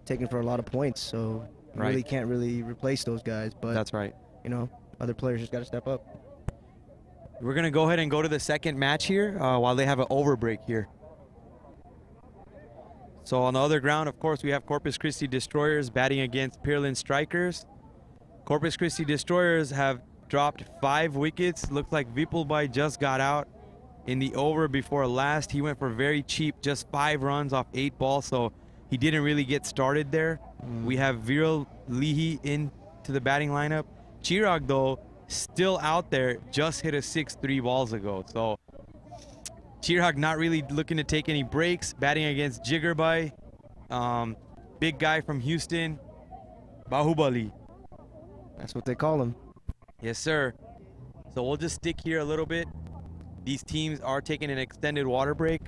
taken for a lot of points, so you really can't really replace those guys. But That's right. you know, other players just got to step up. We're going to go ahead and go to the second match here while they have an over break here. So on the other ground, of course, we have Corpus Christi Destroyers batting against Pearland Strikers. Corpus Christi Destroyers have dropped 5 wickets. Looks like Vipulbhai just got out in the over before last. He went for very cheap, just 5 runs off 8 balls, so he didn't really get started there. We have Viral Lihi into the batting lineup. Chirag, though, still out there, just hit a 6 3 balls ago. So Chirag not really looking to take any breaks, batting against Jiggerbhai. Big guy from Houston, Bahubali. That's what they call him. Yes, sir. So we'll just stick here a little bit. These teams are taking an extended water break.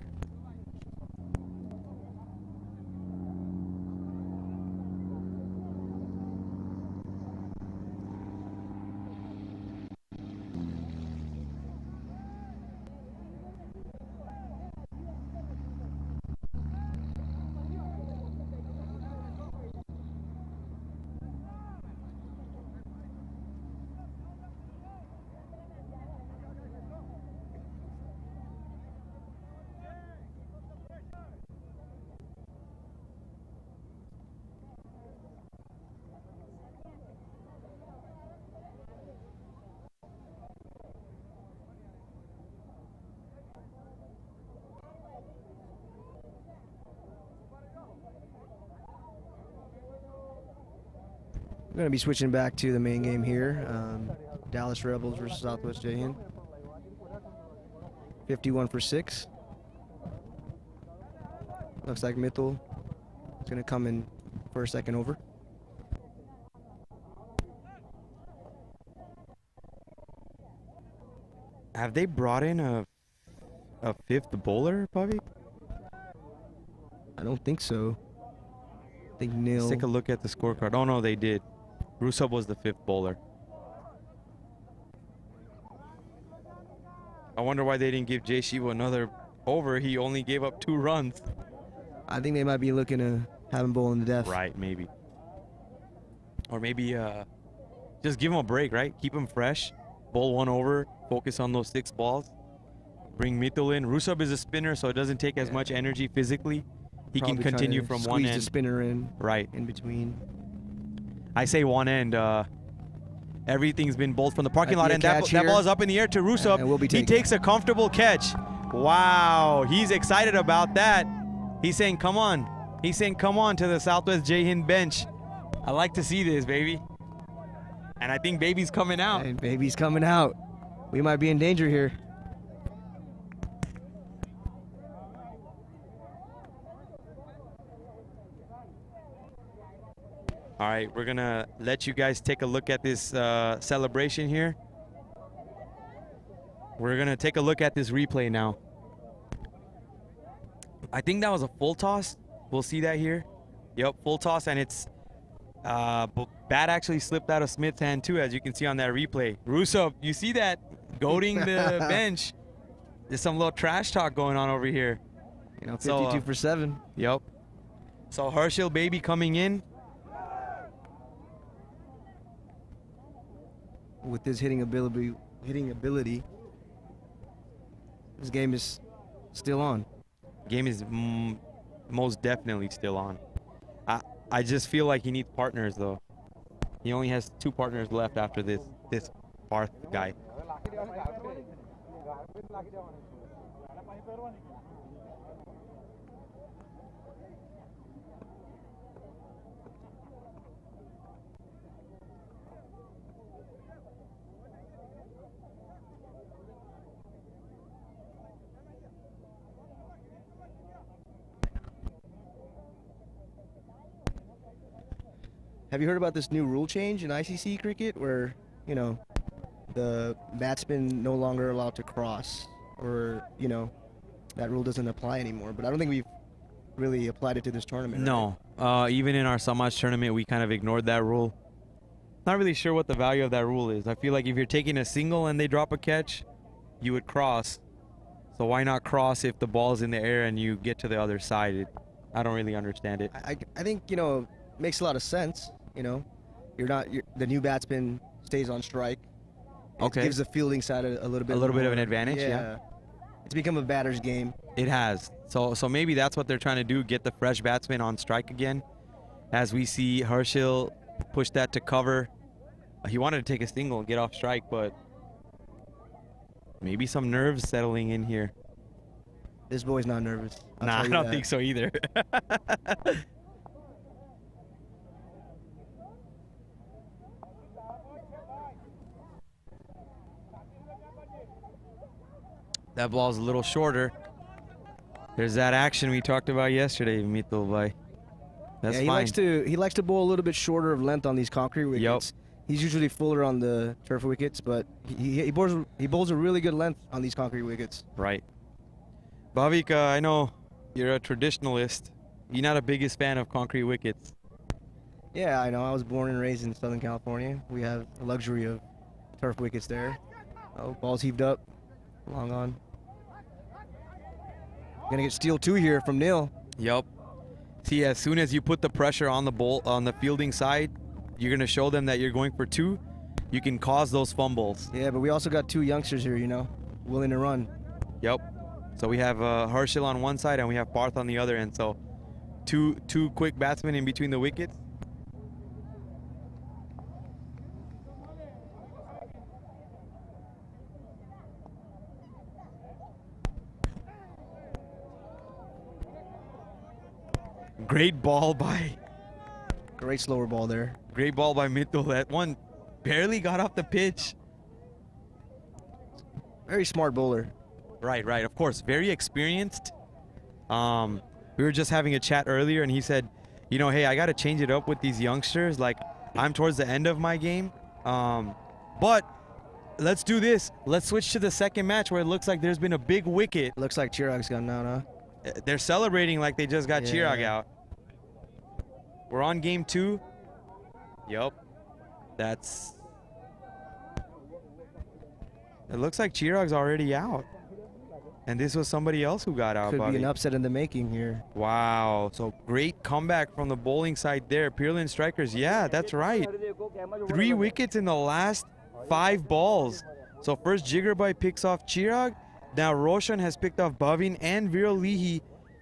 We're going to be switching back to the main game here. Dallas Rebels versus Southwest Jaihind. 51 for 6. Looks like Mithul is going to come in for a second over. Have they brought in a 5th bowler, Bobby? I don't think so. I think Neil. Let's take a look at the scorecard. Oh, no, they did. Rusab was the 5th bowler. I wonder why they didn't give Jay Shiva another over. He only gave up 2 runs. I think they might be looking to have him bowling to death. Right, maybe. Or maybe just give him a break, right? Keep him fresh. Bowl 1 over. Focus on those 6 balls. Bring Mithul in. Rusab is a spinner, so it doesn't take as much energy physically. He Probably can trying continue to from squeeze one the end. spinner in. Right. In between. I say one end. Everything's been bowled from the parking lot, Might and be a that catch ball here. is up in the air to Rusab. And will be He taken. takes a comfortable catch. Wow, he's excited about that. He's saying, come on. He's saying, come on to the Southwest Jaihind bench. I like to see this, baby. And I think baby's coming out. And baby's coming out. We might be in danger here. All right, we're gonna let you guys take a look at this celebration here. We're gonna take a look at this replay now. I think that was a full toss. We'll see that here. Yep, full toss, and it's bat actually slipped out of Smith's hand too, as you can see on that replay. Rusab, you see that goading the bench. There's some little trash talk going on over here. You know, 52 So, for 7. Yep. So Herschel baby coming in. With his hitting ability, this game is still on. Game is most definitely still on. I just feel like he needs partners though. He only has 2 partners left after this Parth guy. Have you heard about this new rule change in ICC cricket where, you know, the batsman no longer allowed to cross, or, you know, that rule doesn't apply anymore? But I don't think we've really applied it to this tournament. No, even in our Samaj tournament, we kind of ignored that rule. Not really sure what the value of that rule is. I feel like if you're taking a single and they drop a catch, you would cross. So why not cross if the ball's in the air and you get to the other side? I don't really understand it. I think, you know, it makes a lot of sense. You know, the new batsman stays on strike. It gives the fielding side a little bit of an advantage. Yeah. It's become a batter's game. It has. So maybe that's what they're trying to do, get the fresh batsman on strike again. As we see Harshil push that to cover. He wanted to take a single and get off strike, but maybe some nerves settling in here. This boy's not nervous. Nah, I don't think so either. That ball's a little shorter. There's that action we talked about yesterday, Mitul bhai. That's fine. He likes to bowl a little bit shorter of length on these concrete wickets. Yep. He's usually fuller on the turf wickets, but he bowls a really good length on these concrete wickets. Right. Bhavika, I know you're a traditionalist. You're not a biggest fan of concrete wickets. Yeah, I know. I was born and raised in Southern California. We have the luxury of turf wickets there. Oh, ball's heaved up. Long on. Gonna get steal 2 here from Neil. Yep. See, as soon as you put the pressure on the fielding side, you're gonna show them that you're going for 2. You can cause those fumbles. Yeah, but we also got 2 youngsters here, you know, willing to run. Yep. So we have Harshil on one side and we have Parth on the other end. So two quick batsmen in between the wickets. Great ball by... Great slower ball there. Great ball by Mitul. That one barely got off the pitch. Very smart bowler. Right. Of course, very experienced. We were just having a chat earlier, and he said, you know, hey, I got to change it up with these youngsters. Like, I'm towards the end of my game. But let's do this. Let's switch to the second match where it looks like there's been a big wicket. Looks like Chirag's gone out, huh? They're celebrating like they just got Chirag out. We're on game 2. Yup. It looks like Chirag's already out. And this was somebody else who got out. Could be an upset in the making here. Wow. So great comeback from the bowling side there. Peerlin Strikers. Yeah, that's right. 3 wickets in the last 5 balls. So first Jigarbai picks off Chirag. Now Roshan has picked off Bhavin and Viral Lihi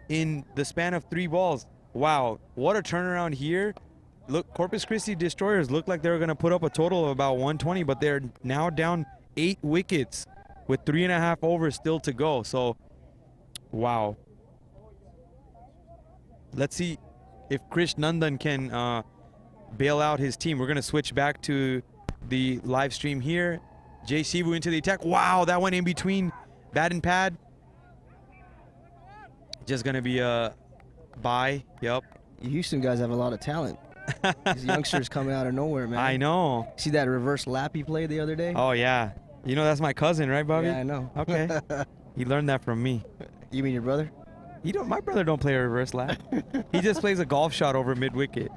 in the span of 3 balls. Wow, what a turnaround here. Look, Corpus Christi Destroyers looked like they were going to put up a total of about 120, but they're now down 8 wickets with 3.5 overs still to go. So, wow. Let's see if Krish Nandan can bail out his team. We're going to switch back to the live stream here. Jay Shivu into the attack. Wow, that went in between bat and pad. Just going to be a bye. Yep. You Houston guys have a lot of talent. These youngsters coming out of nowhere, man. I know. See that reverse lap he played the other day? Oh, yeah. You know that's my cousin, right, Bobby? Yeah, I know. Okay. He learned that from me. You mean your brother? My brother don't play a reverse lap. He just plays a golf shot over mid-wicket.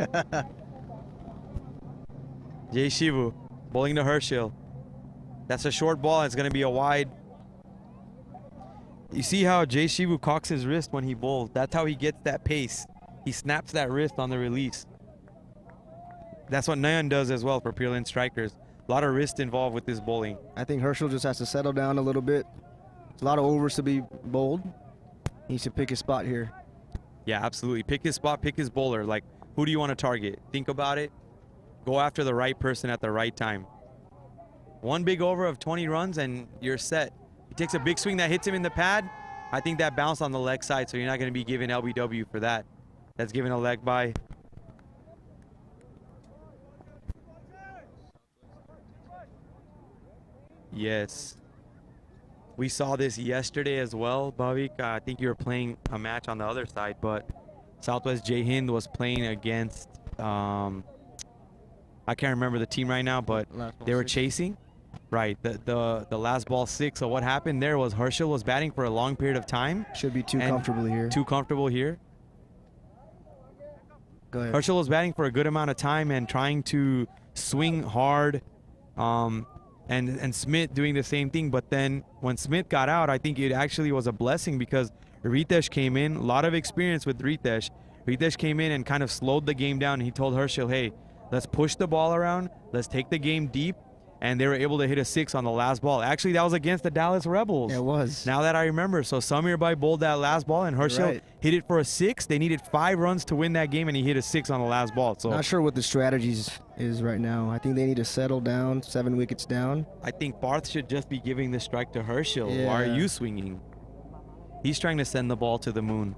Jay Shivu bowling to Herschel. That's a short ball. It's going to be a wide. You see how Jay Shivu cocks his wrist when he bowls. That's how he gets that pace. He snaps that wrist on the release. That's what Nayan does as well for Peerlin Strikers. A lot of wrist involved with this bowling. I think Herschel just has to settle down a little bit. It's a lot of overs to be bowled. He needs to pick his spot here. Yeah, absolutely. Pick his spot, pick his bowler. Like, who do you want to target? Think about it. Go after the right person at the right time. One big over of 20 runs and you're set. He takes a big swing that hits him in the pad. I think that bounced on the leg side, so you're not going to be given LBW for that. That's given a leg by. Yes. We saw this yesterday as well, Bhavik. I think you were playing a match on the other side, but Southwest Jaihind was playing against, I can't remember the team right now, but they were chasing. Right, the last ball 6. So what happened there was Herschel was batting for a long period of time. Should be too comfortable here. Too comfortable here. Go ahead. Herschel was batting for a good amount of time and trying to swing hard, and Smith doing the same thing. But then when Smith got out, I think it actually was a blessing because Ritesh came in. A lot of experience with Ritesh. Ritesh came in and kind of slowed the game down. He told Herschel, hey, let's push the ball around. Let's take the game deep. And they were able to hit a 6 on the last ball. Actually, that was against the Dallas Rebels. Yeah, it was. Now that I remember. So Samir Bhai bowled that last ball, and Herschel hit it for a 6. They needed 5 runs to win that game, and he hit a 6 on the last ball. So not sure what the strategies is right now. I think they need to settle down, 7 wickets down. I think Parth should just be giving the strike to Herschel. Yeah. Why are you swinging? He's trying to send the ball to the moon.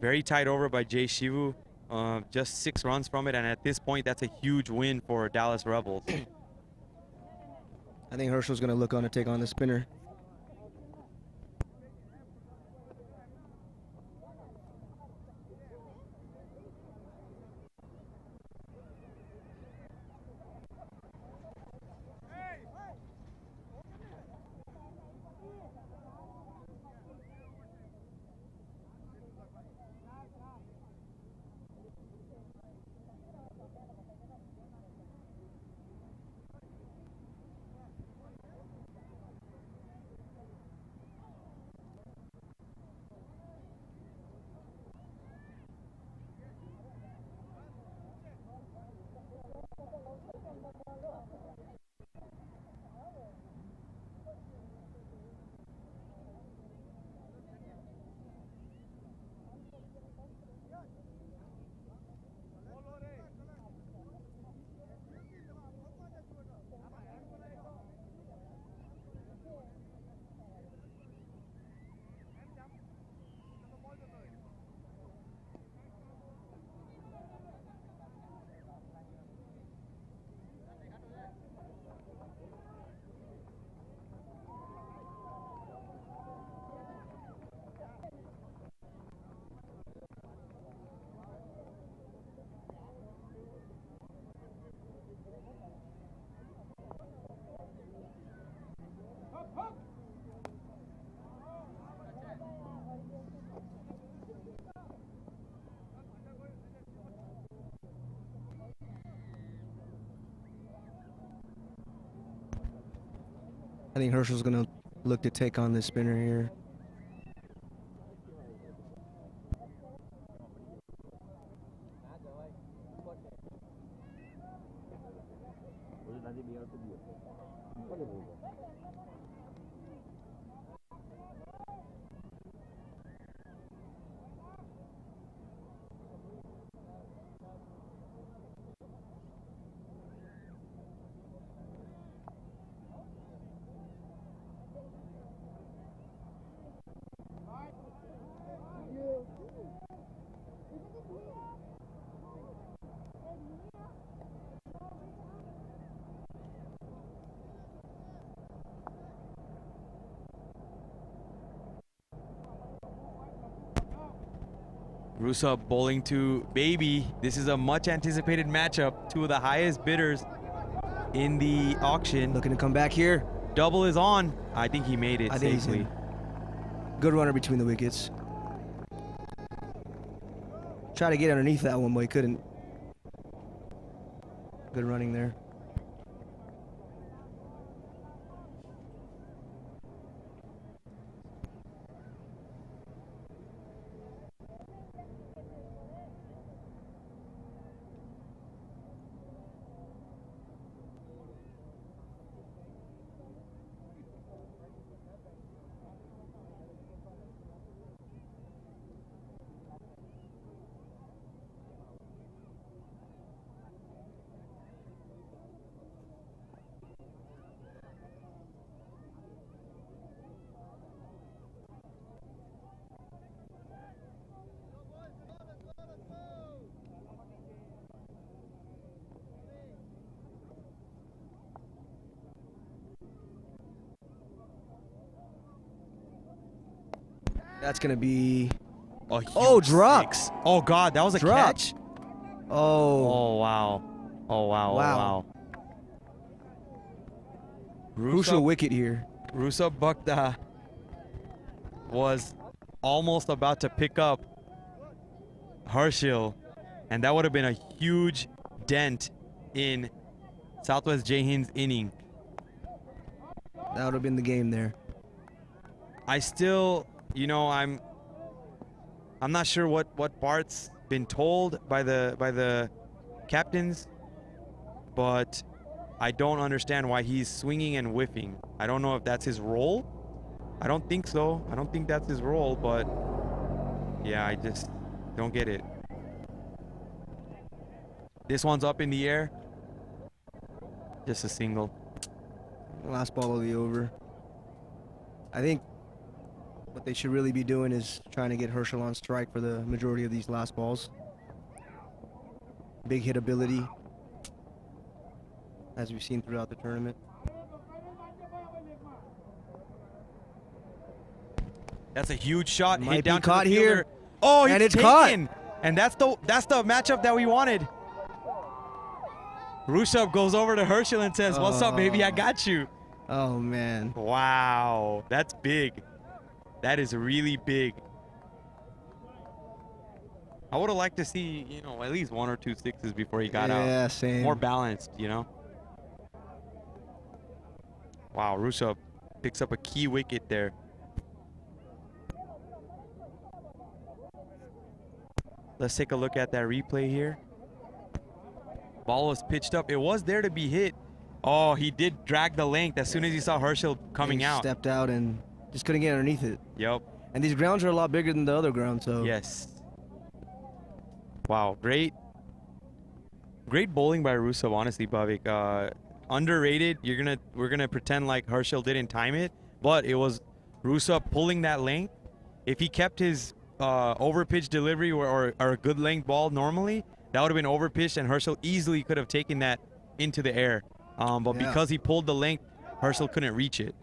Very tight over by Jay Shivu. Just 6 runs from it, and at this point, that's a huge win for Dallas Rebels. I think Herschel's going to look on to take on the spinner. I think Herschel's going to look to take on this spinner here. Rusa bowling to Baby. This is a much anticipated matchup. 2 of the highest bidders in the auction. Looking to come back here. Double is on. I think he made it I think he's safely. in. Good runner between the wickets. Try to get underneath that one, but he couldn't. Good running there. That's gonna be. Oh, drop. Oh God, that was a Drop. catch. Oh. Oh wow. Oh wow. Wow. Oh, wow. Crucial wicket here. Rusab Bhakta was almost about to pick up Harshil, and that would have been a huge dent in Southwest Jaihind's inning. That would have been the game there. I still, you know, I'm not sure what part's been told by the captains, but I don't understand why he's swinging and whiffing. I don't know if that's his role. I don't think so. I don't think that's his role, but yeah, I just don't get it. This one's up in the air. Just a single. Last ball of the over. I think what they should really be doing is trying to get Herschel on strike for the majority of these last balls. Big hit ability, as we've seen throughout the tournament. That's a huge shot. Might Hit be down to caught the here. fielder. Oh, And it's it's caught. taken. And that's the matchup that we wanted. Rushabh goes over to Herschel and says, "What's up, baby? I got you." Oh man. Wow, that's big. That is really big. I would have liked to see, you know, at least 1 or 2 sixes before he got out. Yeah, same. More balanced, you know. Wow, Rushabh picks up a key wicket there. Let's take a look at that replay here. Ball was pitched up. It was there to be hit. Oh, he did drag the length as soon as he saw Herschel coming He out. stepped out and just couldn't get underneath it. Yep. And these grounds are a lot bigger than the other grounds, so. Yes. Wow, great bowling by Rushabh, honestly, Bhavik. Underrated. We're gonna pretend like Herschel didn't time it, but it was Rushabh pulling that length. If he kept his overpitch delivery or a good length ball normally, that would have been overpitched, and Herschel easily could have taken that into the air. But Yeah. because he pulled the length, Herschel couldn't reach it.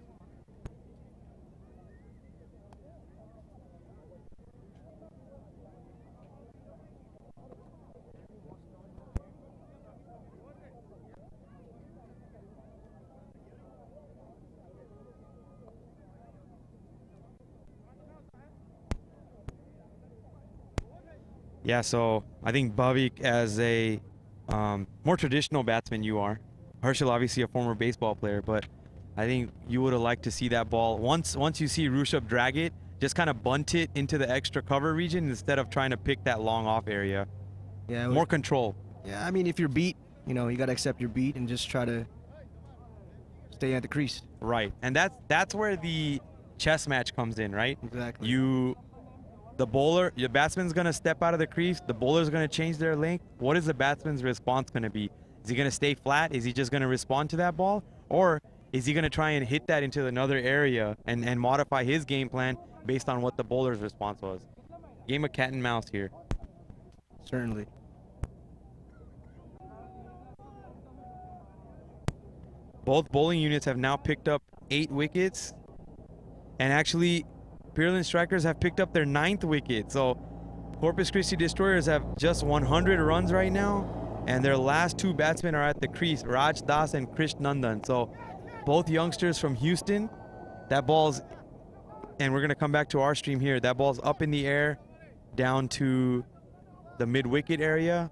Yeah, so I think Bhavik, as a more traditional batsman, you are. Herschel, obviously a former baseball player, but I think you would have liked to see that ball. Once you see Rushabh drag it, just kind of bunt it into the extra cover region instead of trying to pick that long off area. Yeah. More control. Yeah, I mean, if you're beat, you know, you got to accept your beat and just try to stay at the crease. Right, and that's where the chess match comes in, right? Exactly. The batsman's gonna step out of the crease. The bowler's gonna change their length. What is the batsman's response gonna be? Is he gonna stay flat? Is he just gonna respond to that ball, or is he gonna try and hit that into another area and modify his game plan based on what the bowler's response was? Game of cat and mouse here. Certainly. Both bowling units have now picked up 8 wickets, and actually Peerless Strikers have picked up their 9th wicket. So Corpus Christi Destroyers have just 100 runs right now, And their last two batsmen are at the crease, Raj Das and Krish Nandan. So both youngsters from Houston. That ball's, and we're going to come back to our stream here. That ball's up in the air down to the mid-wicket area.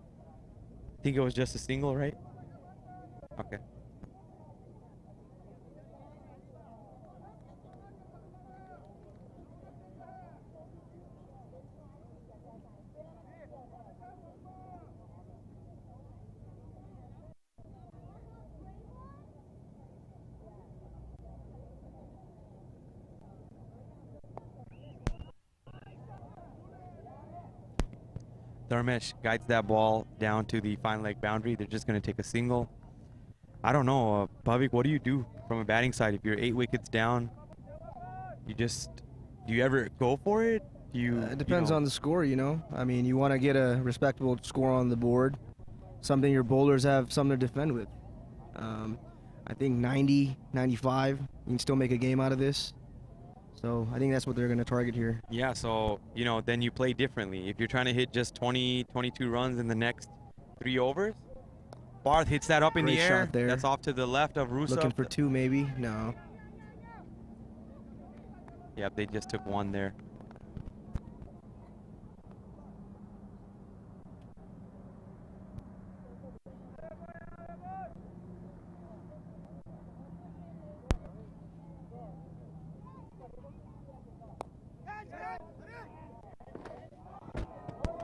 I think it was just a single, right? Okay. Dharmesh guides that ball down to the fine leg boundary. They're just going to take a single. I don't know, Pavik, what do you do from a batting side? If you're 8 wickets down, do you ever go for it? It depends on the score, you know. I mean, you want to get a respectable score on the board, something your bowlers have something to defend with. I think 90, 95, you can still make a game out of this. So I think that's what they're going to target here. Yeah, so, then you play differently. If you're trying to hit just 20, 22 runs in the next 3 overs, Barth hits that up in Great the air. shot there. That's off to the left of Rusev. Looking for 2 maybe? No. Yep, they just took 1 there.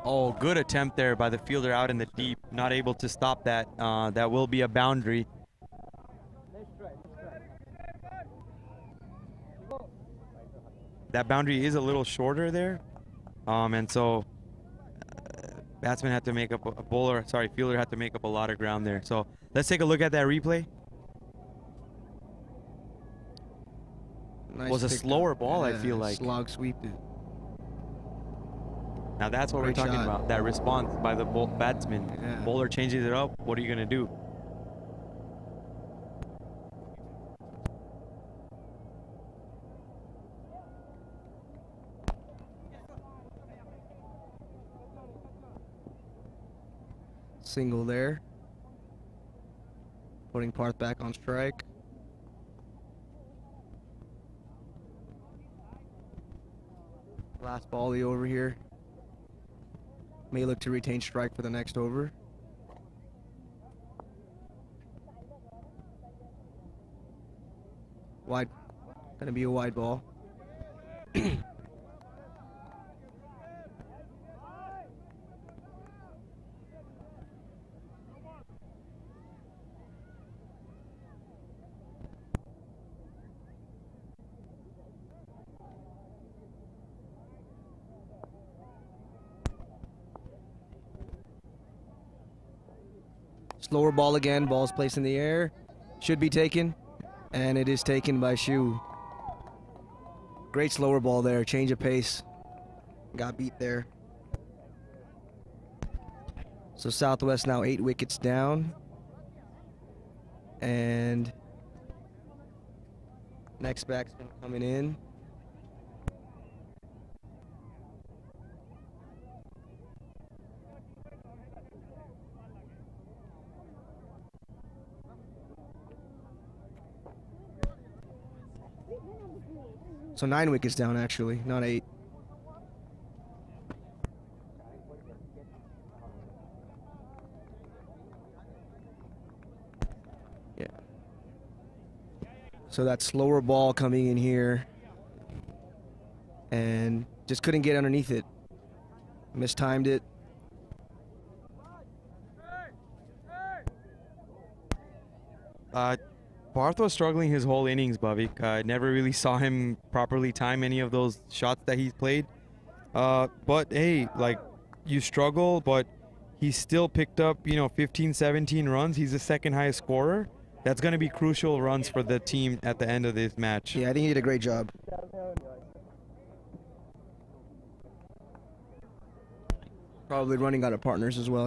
Oh, good attempt there by the fielder out in the deep. Not able to stop that. That will be a boundary. That boundary is a little shorter there. And so batsman had to make up fielder had to make up a lot of ground there. So let's take a look at that replay. Nice Was a pick slower up. ball, I Yeah, feel like. Slog sweeped it. Now that's what Great we're talking shot. about. That response by the batsman. Yeah. Bowler changes it up. What are you going to do? Single there. Putting Parth back on strike. Last volley over here. May look to retain strike for the next over. Wide. Gonna be a wide ball. Slower ball again. Ball's placed in the air. Should be taken. And it is taken by Shu. Great slower ball there. Change of pace. Got beat there. So Southwest now 8 wickets down. And next batsman coming in. So 9 wickets down, actually, not 8. Yeah. So that slower ball coming in here. And just couldn't get underneath it. Mistimed it. Barth was struggling his whole innings, Bhavik. Never really saw him properly time any of those shots that he's played. But hey, like, you struggle, but he still picked up, 15, 17 runs. He's the second highest scorer. That's going to be crucial runs for the team at the end of this match. Yeah, I think he did a great job. Probably running out of partners as well,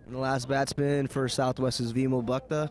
And the last batsman for Southwest is Vimal Bhakta.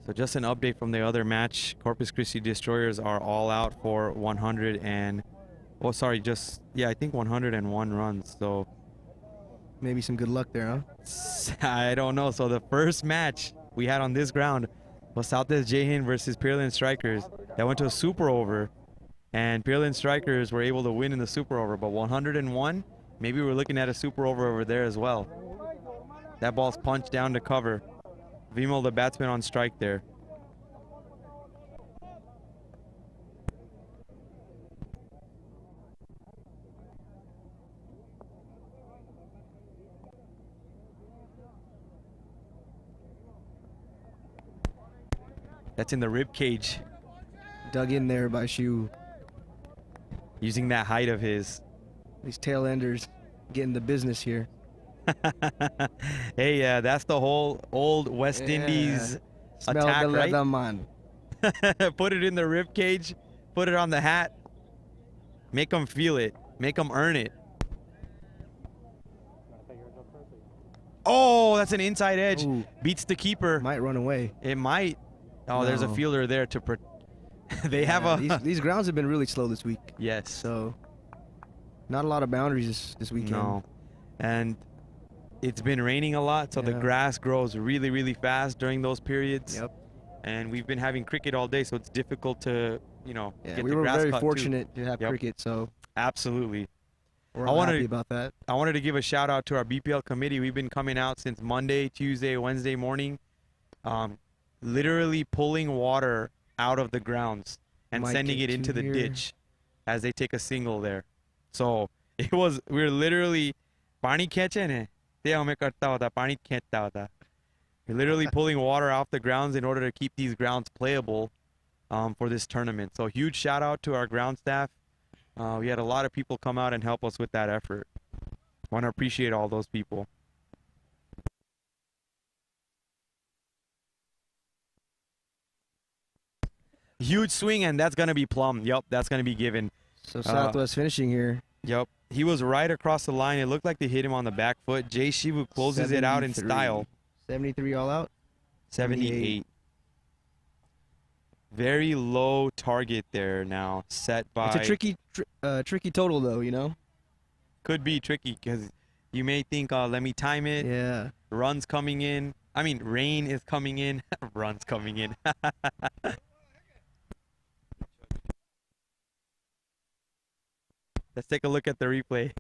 So just an update from the other match. Corpus Christi Destroyers are all out for 100 and, oh sorry, just, yeah, I think 101 runs. So Maybe some good luck there, huh? I don't know. So the first match we had on this ground was Southwest Jaihind versus Pearland Strikers. That went to a super over, and Pearland Strikers were able to win in the super over. But 101, maybe we're looking at a super over there as well. That ball's punched down to cover. Vimal, the batsman, on strike there. That's in the rib cage. Dug in there by Shu. Using that height of his. These tail enders getting the business here. Hey, that's the whole old West Indies Smell attack, the right? leather, man. Put it in the rib cage, put it on the hat, make them feel it, make them earn it. Oh, that's an inside edge. Ooh. Beats the keeper. Might run away. It might. Oh, there's a No. fielder there to they have a these grounds have been really slow this week. yes. So not a lot of boundaries this weekend. No. And it's been raining a lot, so the Yeah. grass grows really, really fast during those periods. Yep. And we've been having cricket all day, so it's difficult to, Yeah, get we the were grass very cut too. fortunate to have Yep. cricket, so Absolutely. we're I all wanted happy to- about that. I wanted to give a shout out to our BPL committee. We've been coming out since Monday, Tuesday, Wednesday morning, literally pulling water out of the grounds and Might sending get it into to the here. ditch as they take a single there. So we're literally पानी खेचे ने ते हमें करता होता पानी खेचता होता. We're literally pulling water off the grounds in order to keep these grounds playable for this tournament. So huge shout out to our ground staff. We had a lot of people come out and help us with that effort. Want to appreciate all those people. Huge swing, and that's going to be plumb. Yep, that's going to be given. So Southwest finishing here. Yep. He was right across the line. It looked like they hit him on the back foot. Jay Shivu closes it out in 73. style. 73 all out. 78. Very low target there now, set by... It's a tricky total though, you know? Could be tricky because you may think, let me time it. Yeah. Runs coming in. I mean, rain is coming in. Runs coming in. Let's take a look at the replay.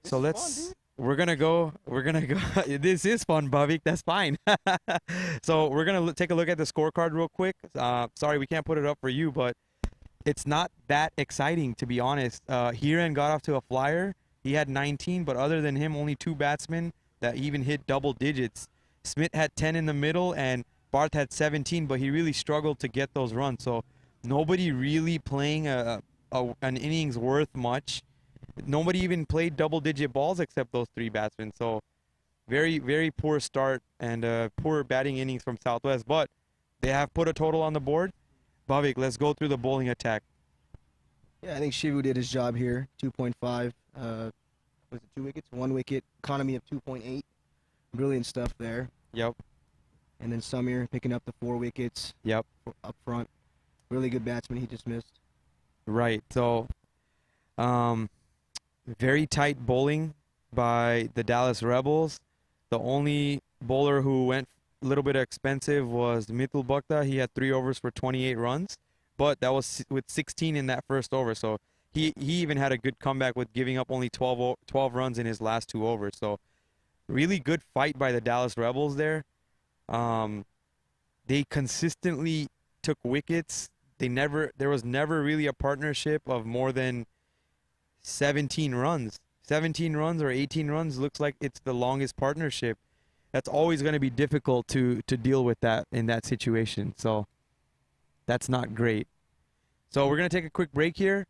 So we're gonna go, this is fun, Bhavik, that's fine. So we're gonna take a look at the scorecard real quick. Sorry, we can't put it up for you, but it's not that exciting, to be honest. Hiren got off to a flyer. He had 19, but other than him, only 2 batsmen that even hit double digits. Smith had 10 in the middle, and Barth had 17, but he really struggled to get those runs. So nobody really playing an innings worth much. Nobody even played double-digit balls except those 3 batsmen. So very, very poor start and poor batting innings from Southwest. But they have put a total on the board. Bhavik, let's go through the bowling attack. Yeah, I think Shivu did his job here. 2.5. Was it 2 wickets? 1 wicket. Economy of 2.8. Brilliant stuff there. Yep. And then Samir picking up the 4 wickets. Yep. Up front. Really good batsman. He just missed. Right. So, very tight bowling by the Dallas Rebels. The only bowler who went a little bit expensive was Mithul Bhakta. He had 3 overs for 28 runs, but that was with 16 in that first over. So he even had a good comeback with giving up only 12 runs in his last 2 overs. So really good fight by the Dallas Rebels there. They consistently took wickets. There was never really a partnership of more than 17 runs. 17 runs or 18 runs looks like it's the longest partnership. That's always going to be difficult to deal with that in that situation. So that's not great. So we're going to take a quick break here.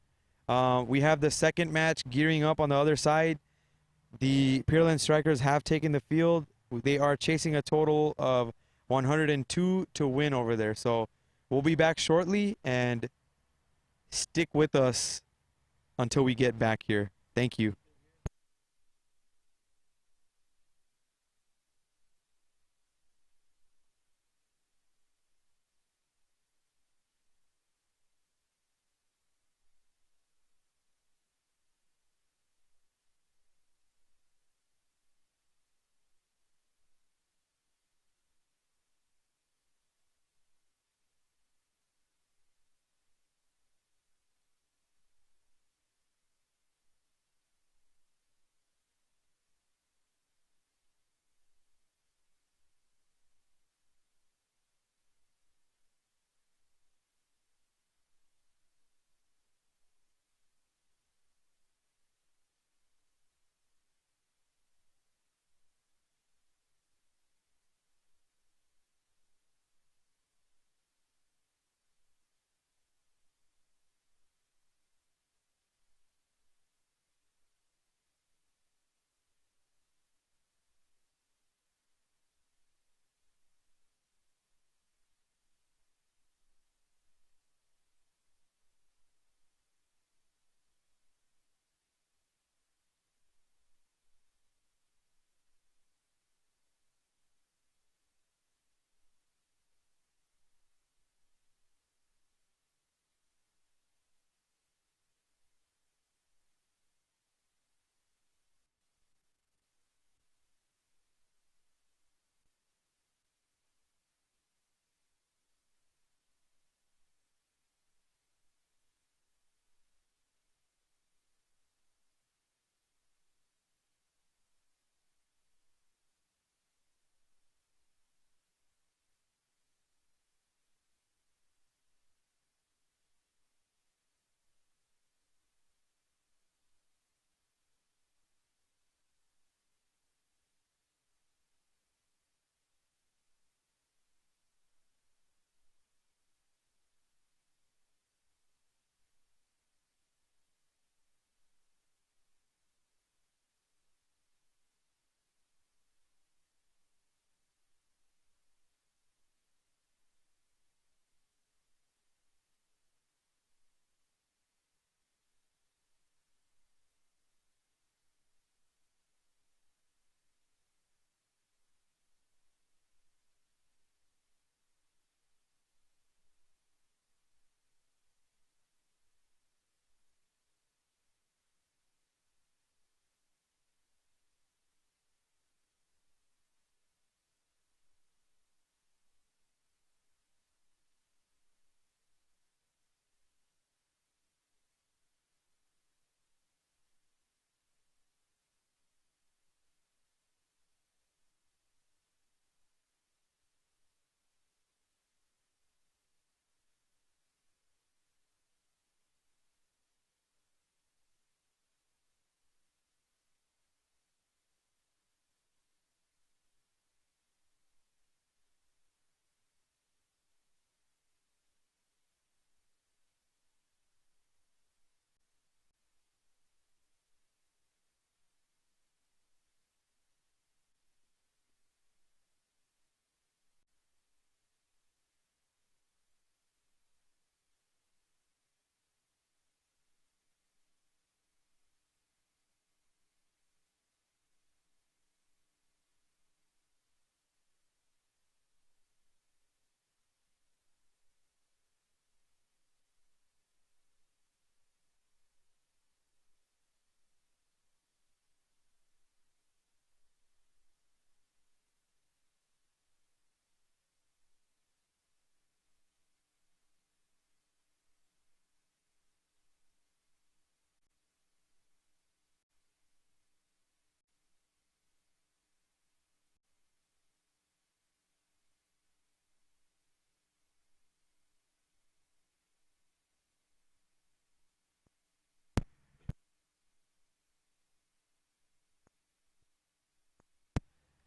We have the second match gearing up on the other side. The Pearland Strikers have taken the field. They are chasing a total of 102 to win over there. So we'll be back shortly, and stick with us until we get back here. Thank you.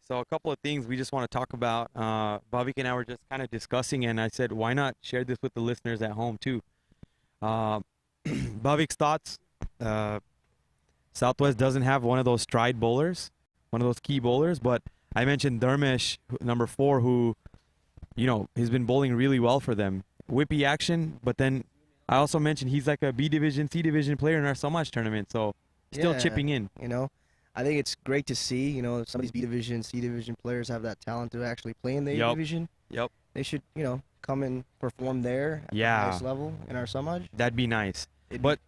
So a couple of things we just want to talk about. Bhavik and I were just kind of discussing, and I said, why not share this with the listeners at home too? Uh, Bhavik's thoughts. Southwest doesn't have one of those stride bowlers, one of those key bowlers, but I mentioned Dharmesh, number 4, who, he's been bowling really well for them. Whippy action, but then I also mentioned he's like a B division, C division player in our Samaj tournament, so still Yeah, chipping in. I think it's great to see, some of these B division, C division players have that talent to actually play in the A Yup. division. Yep, They should, come and perform there at the Yeah. highest level in our Samaj. that'd be nice. It'd But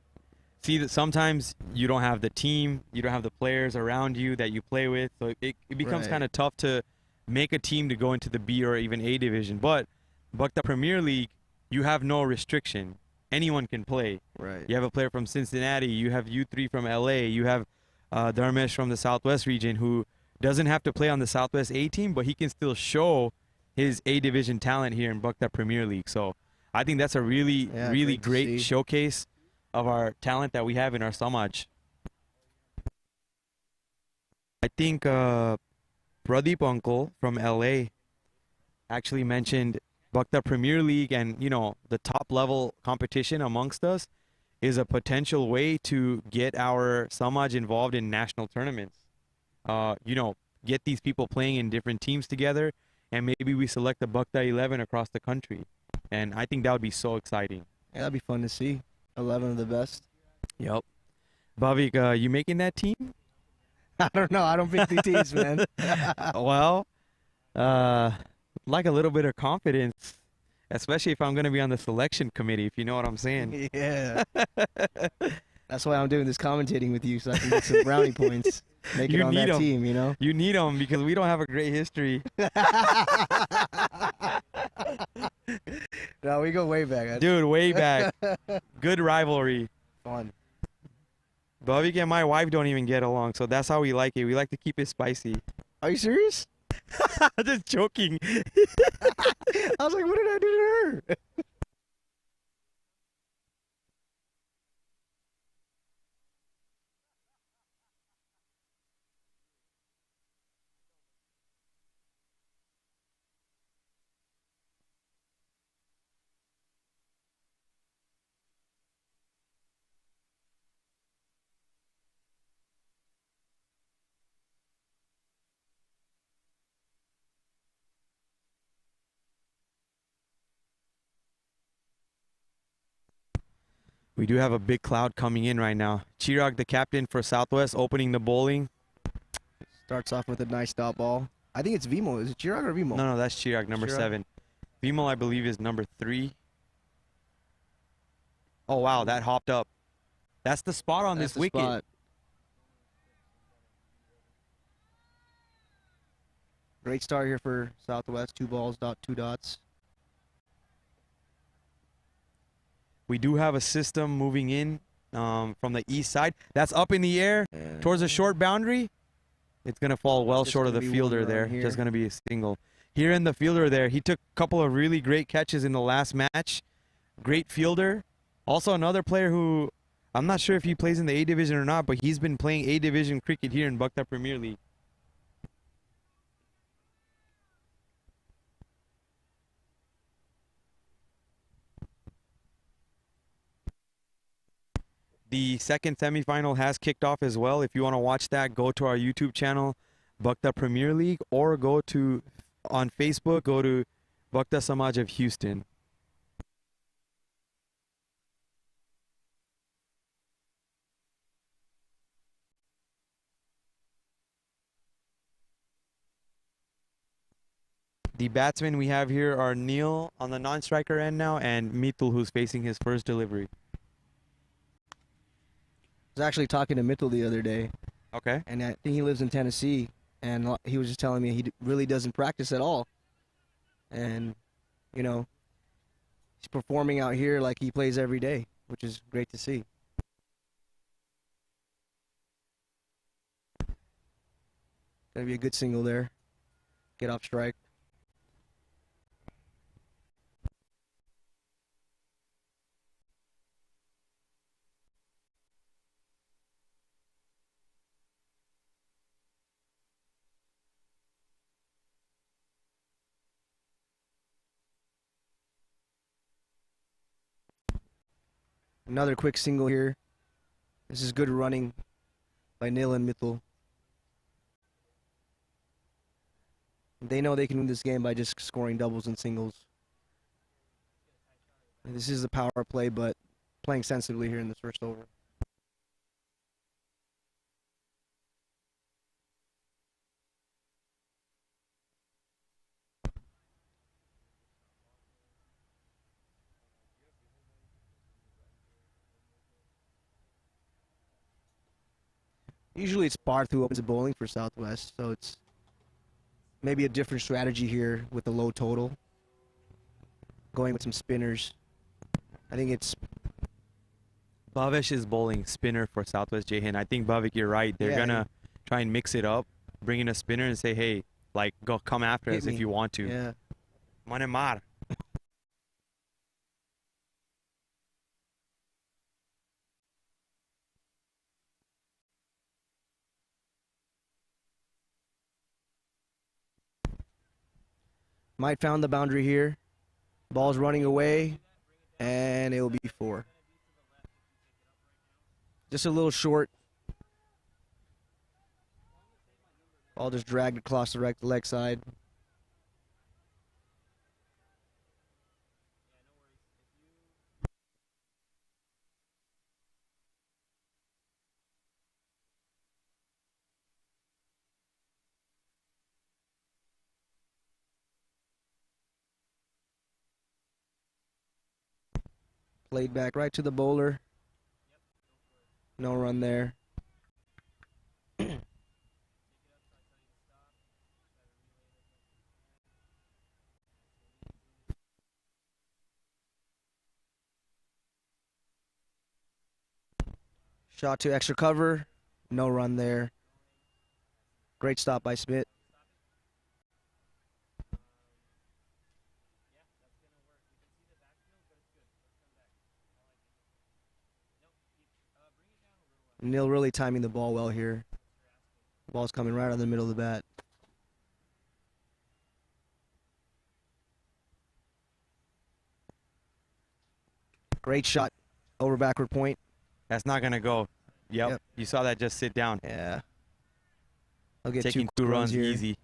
see that sometimes you don't have the team, you don't have the players around you that you play with, so it becomes Right. kind of tough to make a team to go into the B or even A division. But Bhakta Premier League, you have no restriction. Anyone can play. Right. You have a player from Cincinnati, you have you three from LA, you have Dharmesh from the Southwest region who doesn't have to play on the Southwest A team, but he can still show his A division talent here in Bhakta Premier League. So I think that's a really, Yeah, really great to great see. showcase of our talent that we have in our Samaj. I think Pradeep Uncle from LA actually mentioned Bhakta Premier League and, the top level competition amongst us is a potential way to get our Samaj involved in national tournaments. Get these people playing in different teams together, and maybe we select the Bhakta 11 across the country. And I think that would be so exciting. Yeah, that'd be fun to see. 11 of the best. Yep. Bhavik, you making that team? I don't know. I don't pick the teams, man. Well, like a little bit of confidence, especially if I'm going to be on the selection committee, if you know what I'm saying. Yeah. That's why I'm doing this commentating with you, so I can get some brownie points. Make it You on need that 'em. team, You need them because we don't have a great history. No, we go way back. That's Dude, way back. Good rivalry. fun. Bhavik and my wife don't even get along, so that's how we like it. We like to keep it spicy. Are you serious? Just joking. I was like, what did I do to her? We do have a big cloud coming in right now. Chirag, the captain for Southwest, opening the bowling. Starts off with a nice dot ball. I think it's Vimo. Is it Chirag or Vimo? No, that's Chirag, number Chirag. 7. Vimal, I believe, is number 3. Oh, wow, that hopped up. That's the spot on That's this the wicket. spot. Great start here for Southwest. 2 balls, 2 dots. We do have a system moving in from the east side. That's up in the air towards a short boundary. It's going to fall well Just short of the gonna be fielder one there. run here. Just going to be a single. Here in the fielder there, he took a couple of really great catches in the last match. Great fielder. Also another player who, I'm not sure if he plays in the A division or not, but he's been playing A division cricket here in Bhakta Premier League. The second semifinal has kicked off as well. If you want to watch that, go to our YouTube channel, Bhakta Premier League, or go to, on Facebook, go to Bhakta Samaj of Houston. The batsmen we have here are Neil on the non-striker end now, and Mitul, who's facing his first delivery. I was actually talking to Mitchell the other day, Okay. and I think he lives in Tennessee, and he was just telling me he really doesn't practice at all. And, he's performing out here like he plays every day, which is great to see. Gonna be a good single there. Get off strike. Another quick single here. This is good running by Nil and Mithil. They know they can win this game by just scoring doubles and singles. And this is a power play, but playing sensibly here in this first over. Usually it's Barth who opens the bowling for Southwest, so it's maybe a different strategy here with the low total. Going with some spinners. I think it's... Bhavesh is bowling spinner for Southwest Jaihind. I think, Bhavik, you're right. They're Yeah, gonna try and mix it up, bring in a spinner and say, hey, like, go come after Hit us me. if you want to. Yeah. Mane maar. Might found the boundary here. Ball's running away, and it will be 4. Just a little short. Ball just dragged across the leg side. Played back right to the bowler. No run there. Shot to extra cover. No run there. Great stop by Smith. Nil really timing the ball well here. Ball's coming right on the middle of the bat. Great shot. Over backward point. That's not gonna go. Yep. You saw that just sit down. Yeah. I'll get Taking 2 2 runs here. easy.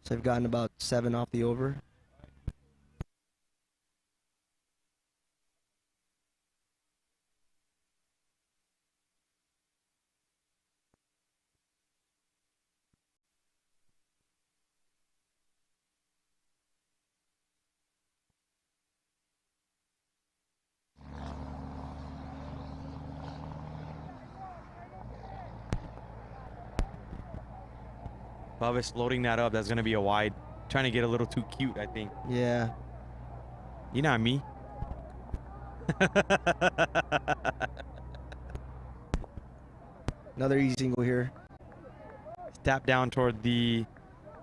So I've gotten about 7 off the over. Bhavesh loading that up. That's gonna be a wide. Trying to get a little too cute, I think. Yeah. You know me. Another easy single here. Tap down toward the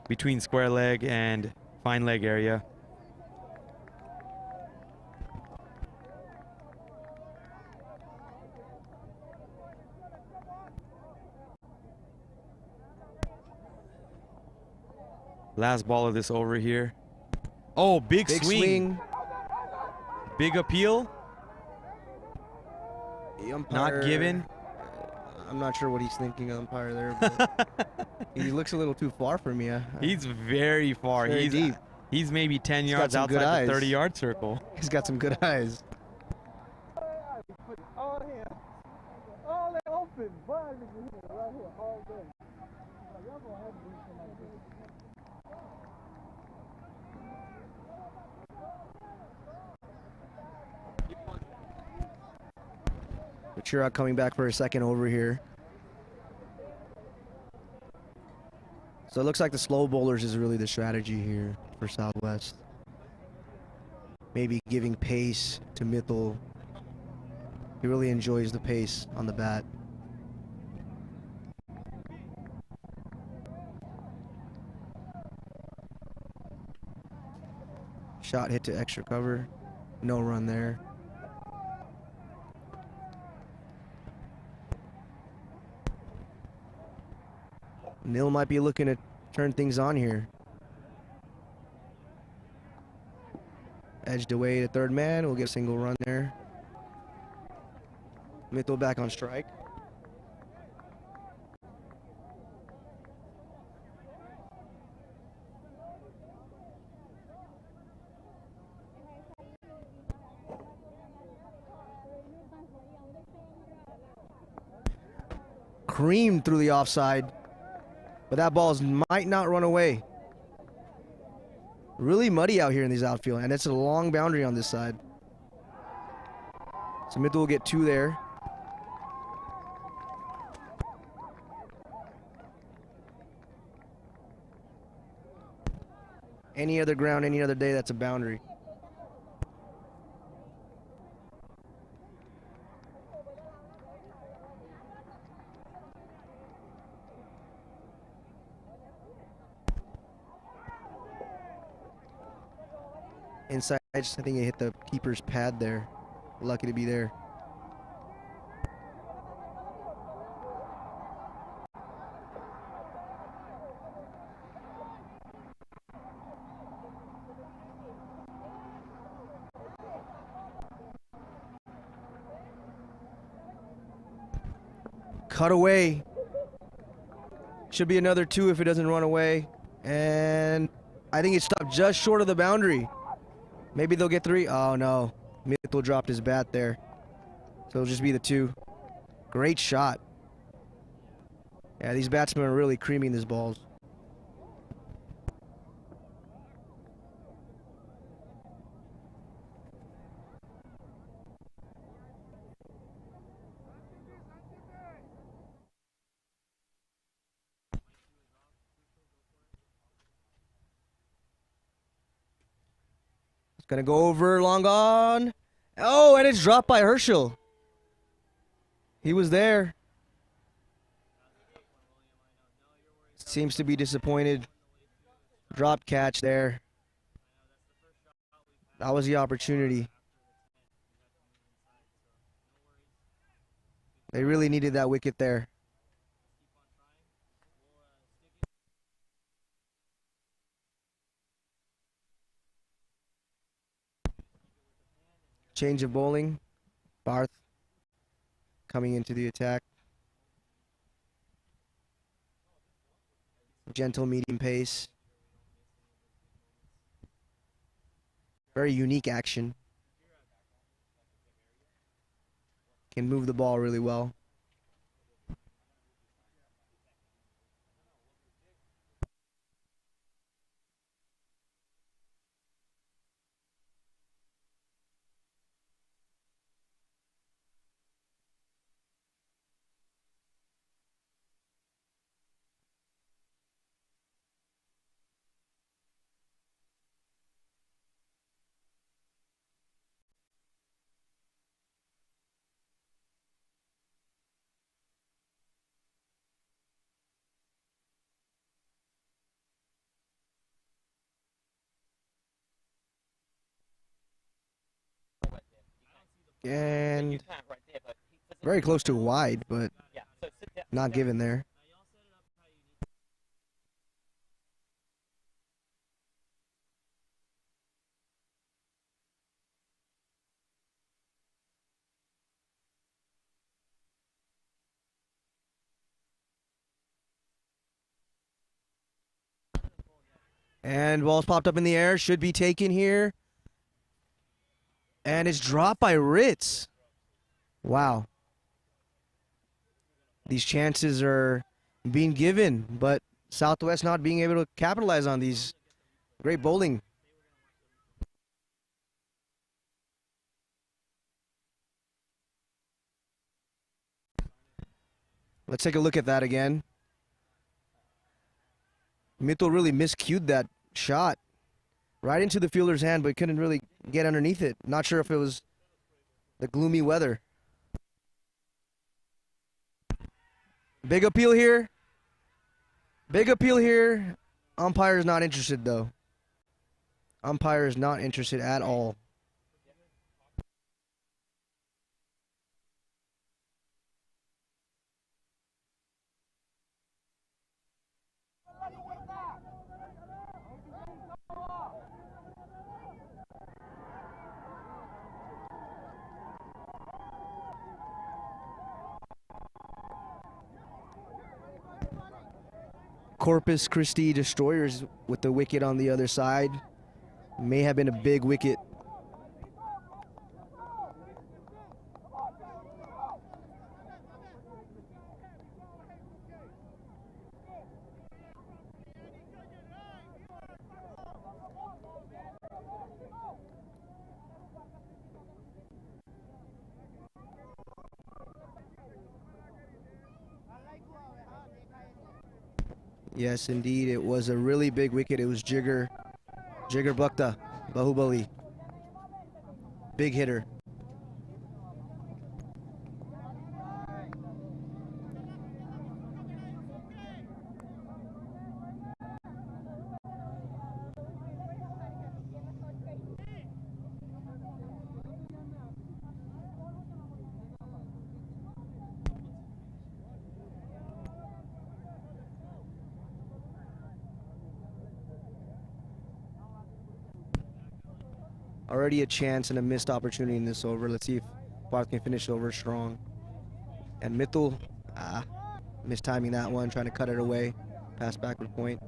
between square leg and fine leg area. Last ball of this over here. Oh, big swing. Big appeal. The umpire, Not given. I'm not sure what he's thinking, umpire there. But he looks a little too far for me. He's very far. Very He's deep. He's maybe 10 He's got yards some good outside the eyes. 30-yard circle. He's got some good eyes. All here. All open. Right here, all day. Y'all gonna have to do something like this. Chirac coming back for a second over here. So it looks like the slow bowlers is really the strategy here for Southwest. Maybe giving pace to Mithil. He really enjoys the pace on the bat. Shot hit to extra cover. No run there. Nil might be looking to turn things on here. Edged away to third man. We'll get a single run there. Mitchell back on strike. Creamed through the offside, but that ball might not run away. Really muddy out here in these outfield, and it's a long boundary on this side. So Mitchell will get 2 there. Any other ground, any other day, that's a boundary. Inside, I think it hit the keeper's pad there. Lucky to be there. Cut away. Should be another 2 if it doesn't run away. And I think it stopped just short of the boundary. Maybe they'll get 3. Oh no. Mitchell dropped his bat there. So it'll just be the 2. Great shot. Yeah, these batsmen are really creaming these balls. It's gonna go over, long gone. Oh, and it's dropped by Herschel. He was there. Seems to be disappointed. Drop catch there. That was the opportunity. They really needed that wicket there. Change of bowling. Barth coming into the attack. Gentle medium pace. Very unique action. Can move the ball really well. And very close to wide, but not given there. And ball's popped up in the air, should be taken here. And it's dropped by Ritz. Wow. These chances are being given, but Southwest not being able to capitalize on these. Great bowling. Let's take a look at that again. Mitchell really miscued that shot right into the fielder's hand, but couldn't really get underneath it. Not sure if it was the gloomy weather. Big appeal here. Big appeal here. Umpire is not interested, though. Umpire is not interested at all. Corpus Christi Destroyers with the wicket on the other side. May have been a big wicket. Yes, indeed, it was a really big wicket. It was Jigar Bhakta, Bahubali. Big hitter. Already a chance and a missed opportunity in this over. Let's see if Bharat can finish over strong. And Mithul, mistiming that one, trying to cut it away. Pass backward point.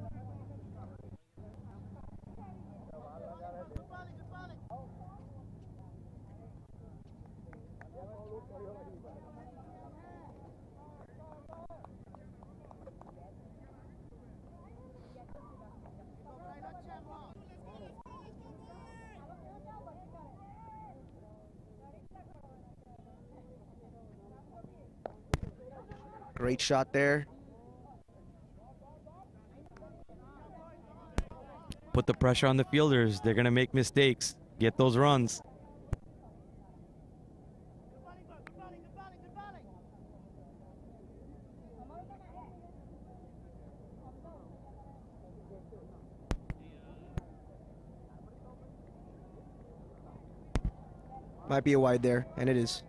Great shot there. Put the pressure on the fielders. They're going to make mistakes. Get those runs. Might be a wide there, and it is.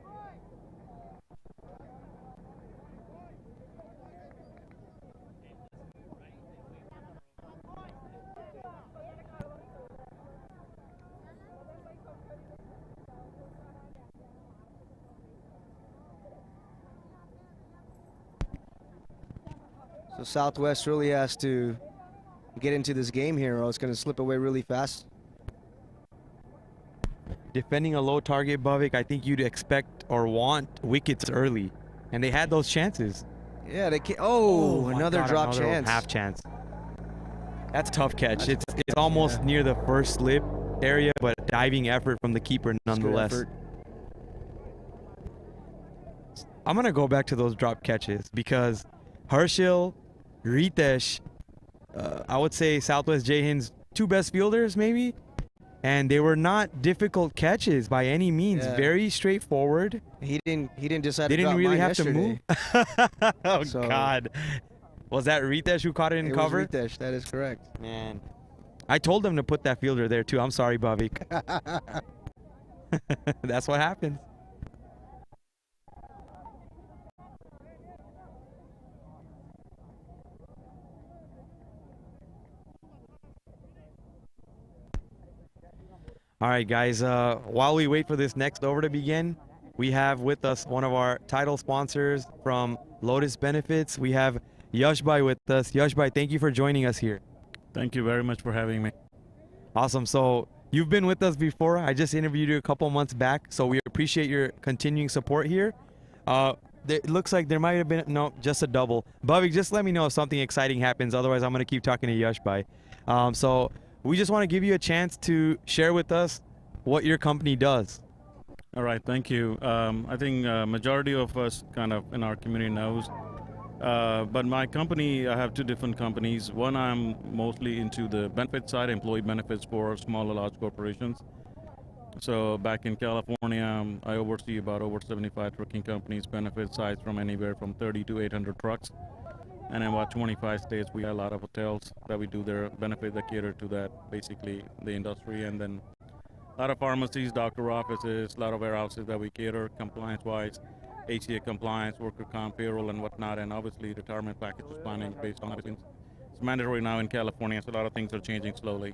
So Southwest really has to get into this game here, or it's going to slip away really fast. Defending a low target, Bhavik, I think you'd expect or want wickets early. And they had those chances. Yeah, they can't. Oh, my another God, drop another chance. half chance. That's a tough catch. It's almost near the first slip area, but diving effort from the keeper nonetheless. I'm going to go back to those drop catches because Harshil, Ritesh, I would say Southwest Jaihind's two best fielders maybe, and they were not difficult catches by any means. Yeah. Very straightforward. He didn't decide They to didn't drop really mine have yesterday. to move. Oh So- God, was that Ritesh who caught it in It cover? was Ritesh, that is correct. Man, I told them to put that fielder there too. I'm sorry, Bhavik. That's what happens. All right, guys, while we wait for this next over to begin, we have with us one of our title sponsors from Lotus Benefits. We have Yashbhai with us. Yashbhai, thank you for joining us here. Thank you very much for having me. Awesome. So you've been with us before. I just interviewed you a couple months back, so we appreciate your continuing support here. It looks like there might have been, no, just a double. Bhavik, just let me know if something exciting happens. Otherwise, I'm going to keep talking to Yashbhai. So we just want to give you a chance to share with us what your company does. All right, thank you. I think majority of us kind of in our community knows. But my company, I have two different companies. One, I'm mostly into the benefit side, employee benefits for small and large corporations. So back in California, I oversee about over 75 trucking companies, benefit sites from anywhere from 30 to 800 trucks. And in about 25 states, we have a lot of hotels that we do their benefit that cater to that, basically the industry. And then a lot of pharmacies, doctor offices, a lot of warehouses that we cater compliance-wise, ACA compliance, worker comp, payroll, and whatnot, and obviously retirement packages planning based on everything. It's mandatory now in California, so a lot of things are changing slowly.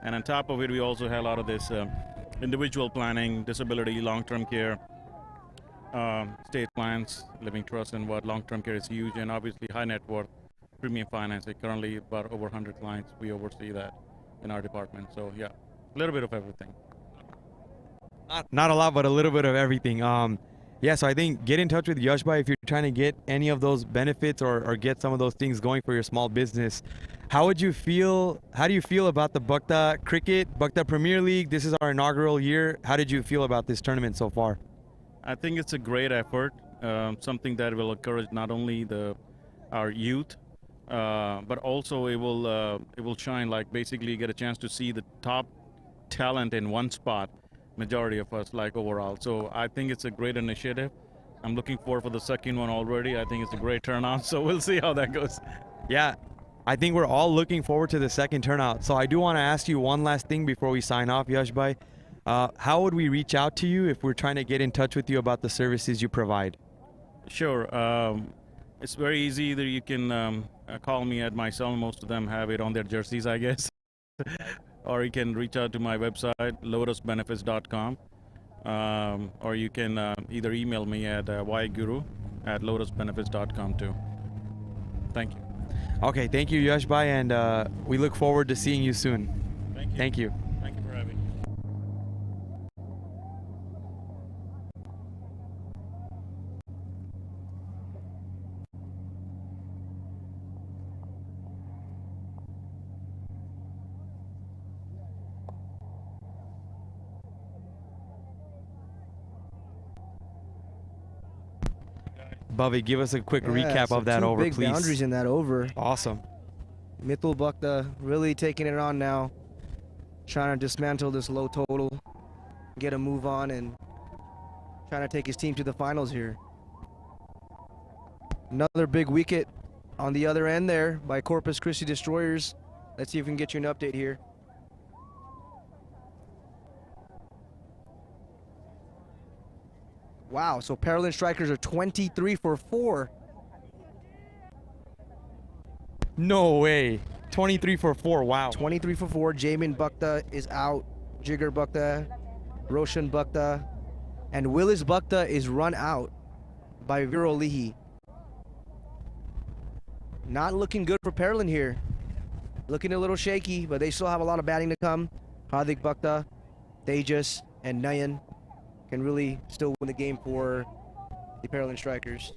And on top of it, we also have a lot of this individual planning, disability, long-term care, state plans, living trust, and what long-term care is huge, and obviously high net worth premium financing. Currently, about over 100 clients. We oversee that in our department. So yeah, a little bit of everything. Not a lot, but a little bit of everything. Yeah, so I think get in touch with Yashbhai if you're trying to get any of those benefits or get some of those things going for your small business. How do you feel about the Bhakta Cricket, Bhakta Premier League? This is our inaugural year. How did you feel about this tournament so far? I think it's a great effort, something that will encourage not only our youth, but also it will shine, like basically get a chance to see the top talent in one spot. Majority of us like overall. So I think it's a great initiative. I'm looking forward for the second one already. I think it's a great turnout. So we'll see how that goes. Yeah, I think we're all looking forward to the second turnout. So I do want to ask you one last thing before we sign off, Yashbhai. How would we reach out to you if we're trying to get in touch with you about the services you provide? Sure. It's very easy. Either you can call me at my cell. Most of them have it on their jerseys, I guess. Or you can reach out to my website, lotusbenefits.com. Or you can either email me at yguru@lotusbenefits.com too. Thank you. Okay, thank you, Yashbhai, and we look forward to seeing you soon. Thank you. Thank you. Thank you for having me. Bobby, give us a quick Yeah, recap so of that two over, big please. boundaries in that over. Awesome. Mithul Bhakta really taking it on now, trying to dismantle this low total, get a move on, and trying to take his team to the finals here. Another big wicket on the other end there by Corpus Christi Destroyers. Let's see if we can get you an update here. Wow, so Paralympic Strikers are 23 for 4. No way. 23 for 4. Wow. 23 for 4. Jaihind Bhakta is out. Jigar Bhakta, Roshan Bhakta, and Willis Bhakta is run out by Viral Lihi. Not looking good for Paralympic here. Looking a little shaky, but they still have a lot of batting to come. Hardik Bhakta, Tejas, and Nayan can really still win the game for the Paralympic Strikers.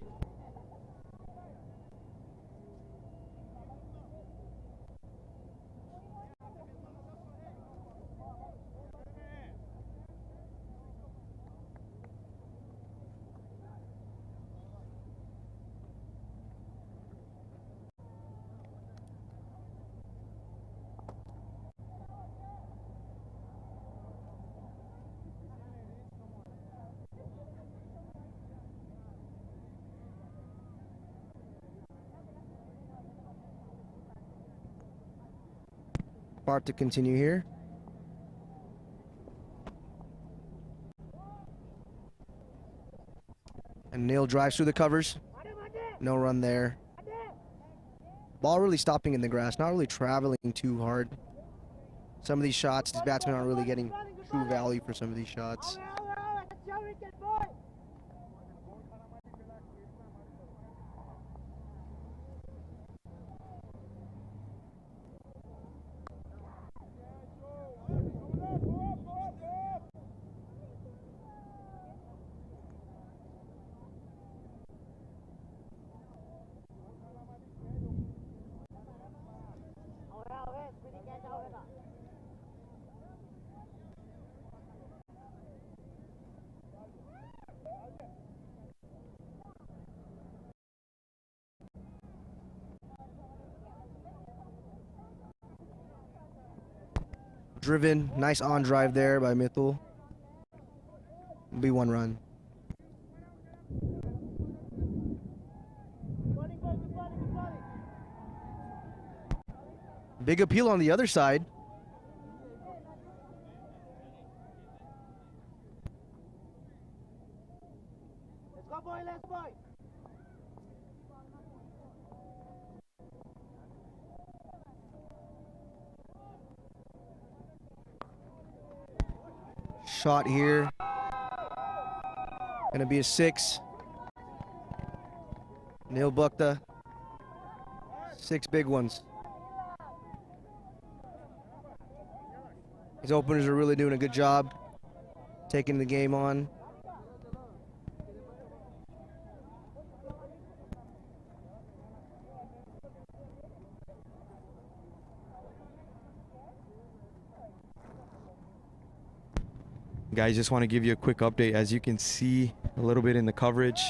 Part to continue here. And Neil drives through the covers. No run there. Ball really stopping in the grass, not really traveling too hard. Some of these shots, these batsmen aren't really getting true value for some of these shots. Driven, nice on drive there by Mithul. Be one run. Big appeal on the other side. Let's go, boy, let's boy. Shot here. Gonna be a 6. Neil Bhakta 6 big ones. His openers are really doing a good job taking the game on. Guys, just want to give you a quick update. As you can see a little bit in the coverage,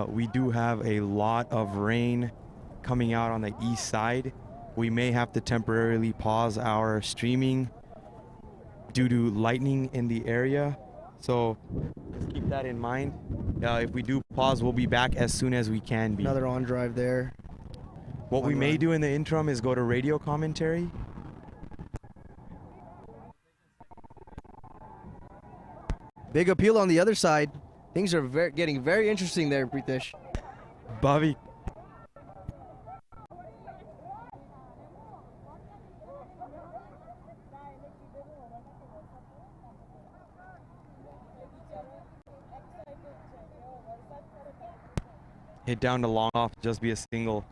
we do have a lot of rain coming out on the east side. We may have to temporarily pause our streaming due to lightning in the area. So just keep that in mind. If we do pause, we'll be back as soon as we can be. Another on drive there. What we One may run. do in the interim is go to radio commentary. Big appeal on the other side. Things are getting very interesting there, Pritesh. Bobby. Hit down to long off, just be a single.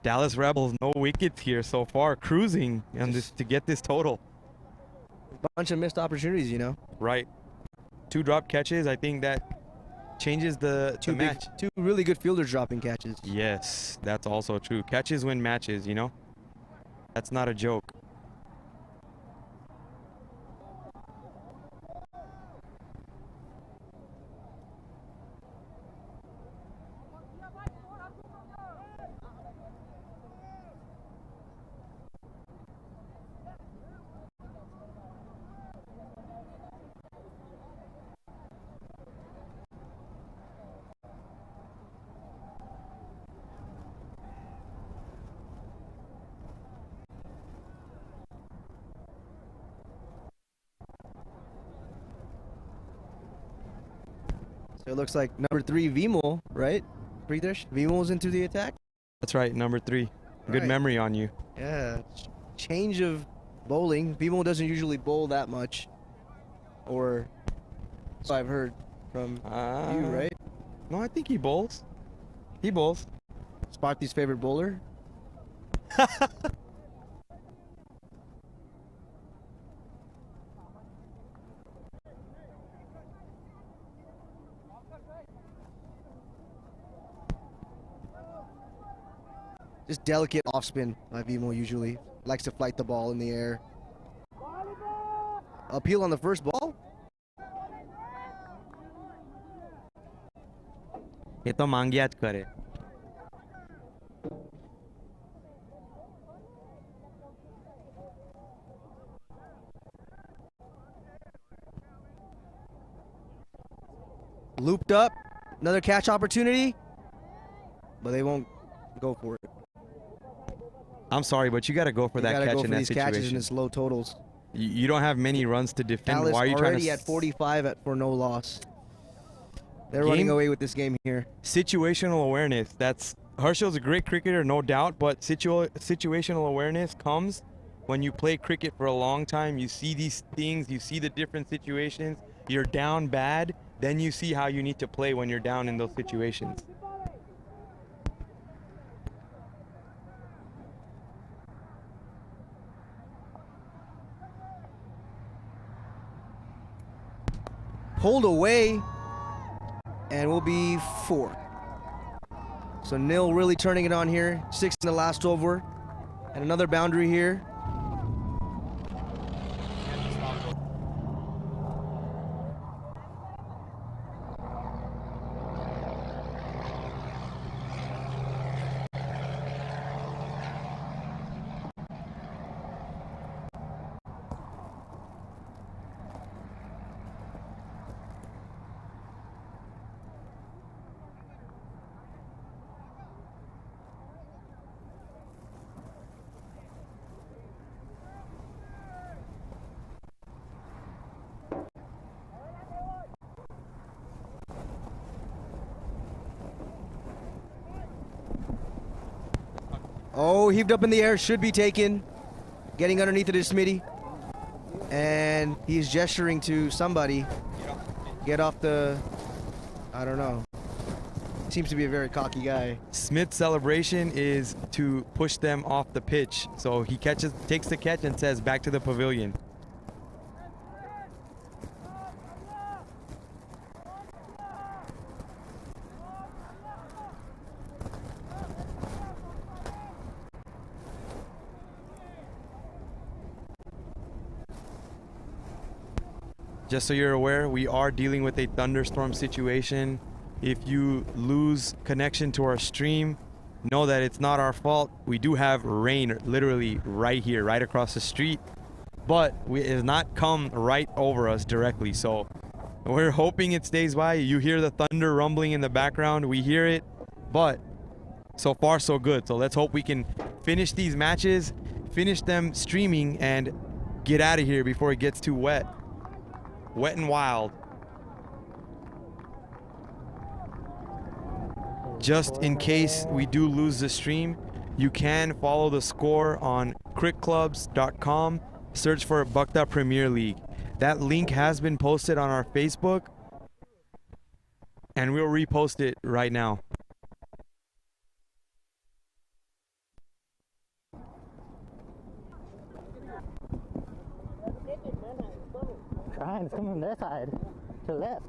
Dallas Rebels, no wickets here so far, cruising and this to get this total. Bunch of missed opportunities, you know. Right. 2 drop catches, I think that changes the match. 2 really good fielders dropping catches. Yes, that's also true. Catches win matches, you know. That's not a joke. So it looks like number 3, Vimul, right? Pritesh? Vimul's into the attack? That's right, number 3. Good Right. memory on you. Yeah. Change of bowling. Vimul doesn't usually bowl that much. Or so I've heard from you, right? No, I think he bowls. He bowls. Sparty's favorite bowler? Just delicate off spin by Vimul usually. Likes to flight the ball in the air. Appeal on the first ball? ये तो मांगिया ज करे. Looped up. Another catch opportunity. But they won't go for it. I'm sorry, but you got to go for You that gotta catch go in for that these catches in situation. its low totals. You don't have many runs to defend. Dallas Why are you trying already to at 45 for no loss. They're Game- running away with this game here. Situational awareness. That's Herschel's a great cricketer, no doubt, but situational awareness comes when you play cricket for a long time. You see these things, you see the different situations. You're down bad, then you see how you need to play when you're down in those situations. Pulled away, and will be 4. So Nil really turning it on here. 6 in the last over, and another boundary here. Oh, heaved up in the air, should be taken. Getting underneath it is Smitty. And he's gesturing to somebody. Get off the, I don't know. seems to be a very cocky guy. Smith's celebration is to push them off the pitch. So he takes the catch and says, back to the pavilion. Just so you're aware, we are dealing with a thunderstorm situation. If you lose connection to our stream, know that it's not our fault. We do have rain literally right here, right across the street, but it has not come right over us directly. So we're hoping it stays by. You hear the thunder rumbling in the background. We hear it, but so far so good. So let's hope we can finish these matches, finish them streaming, and get out of here before it gets too wet. Wet and wild. Just in case we do lose the stream, you can follow the score on crickclubs.com. Search for Bucked Up Premier League. That link has been posted on our Facebook, and we'll repost it right now. Trying to come from their side to the left.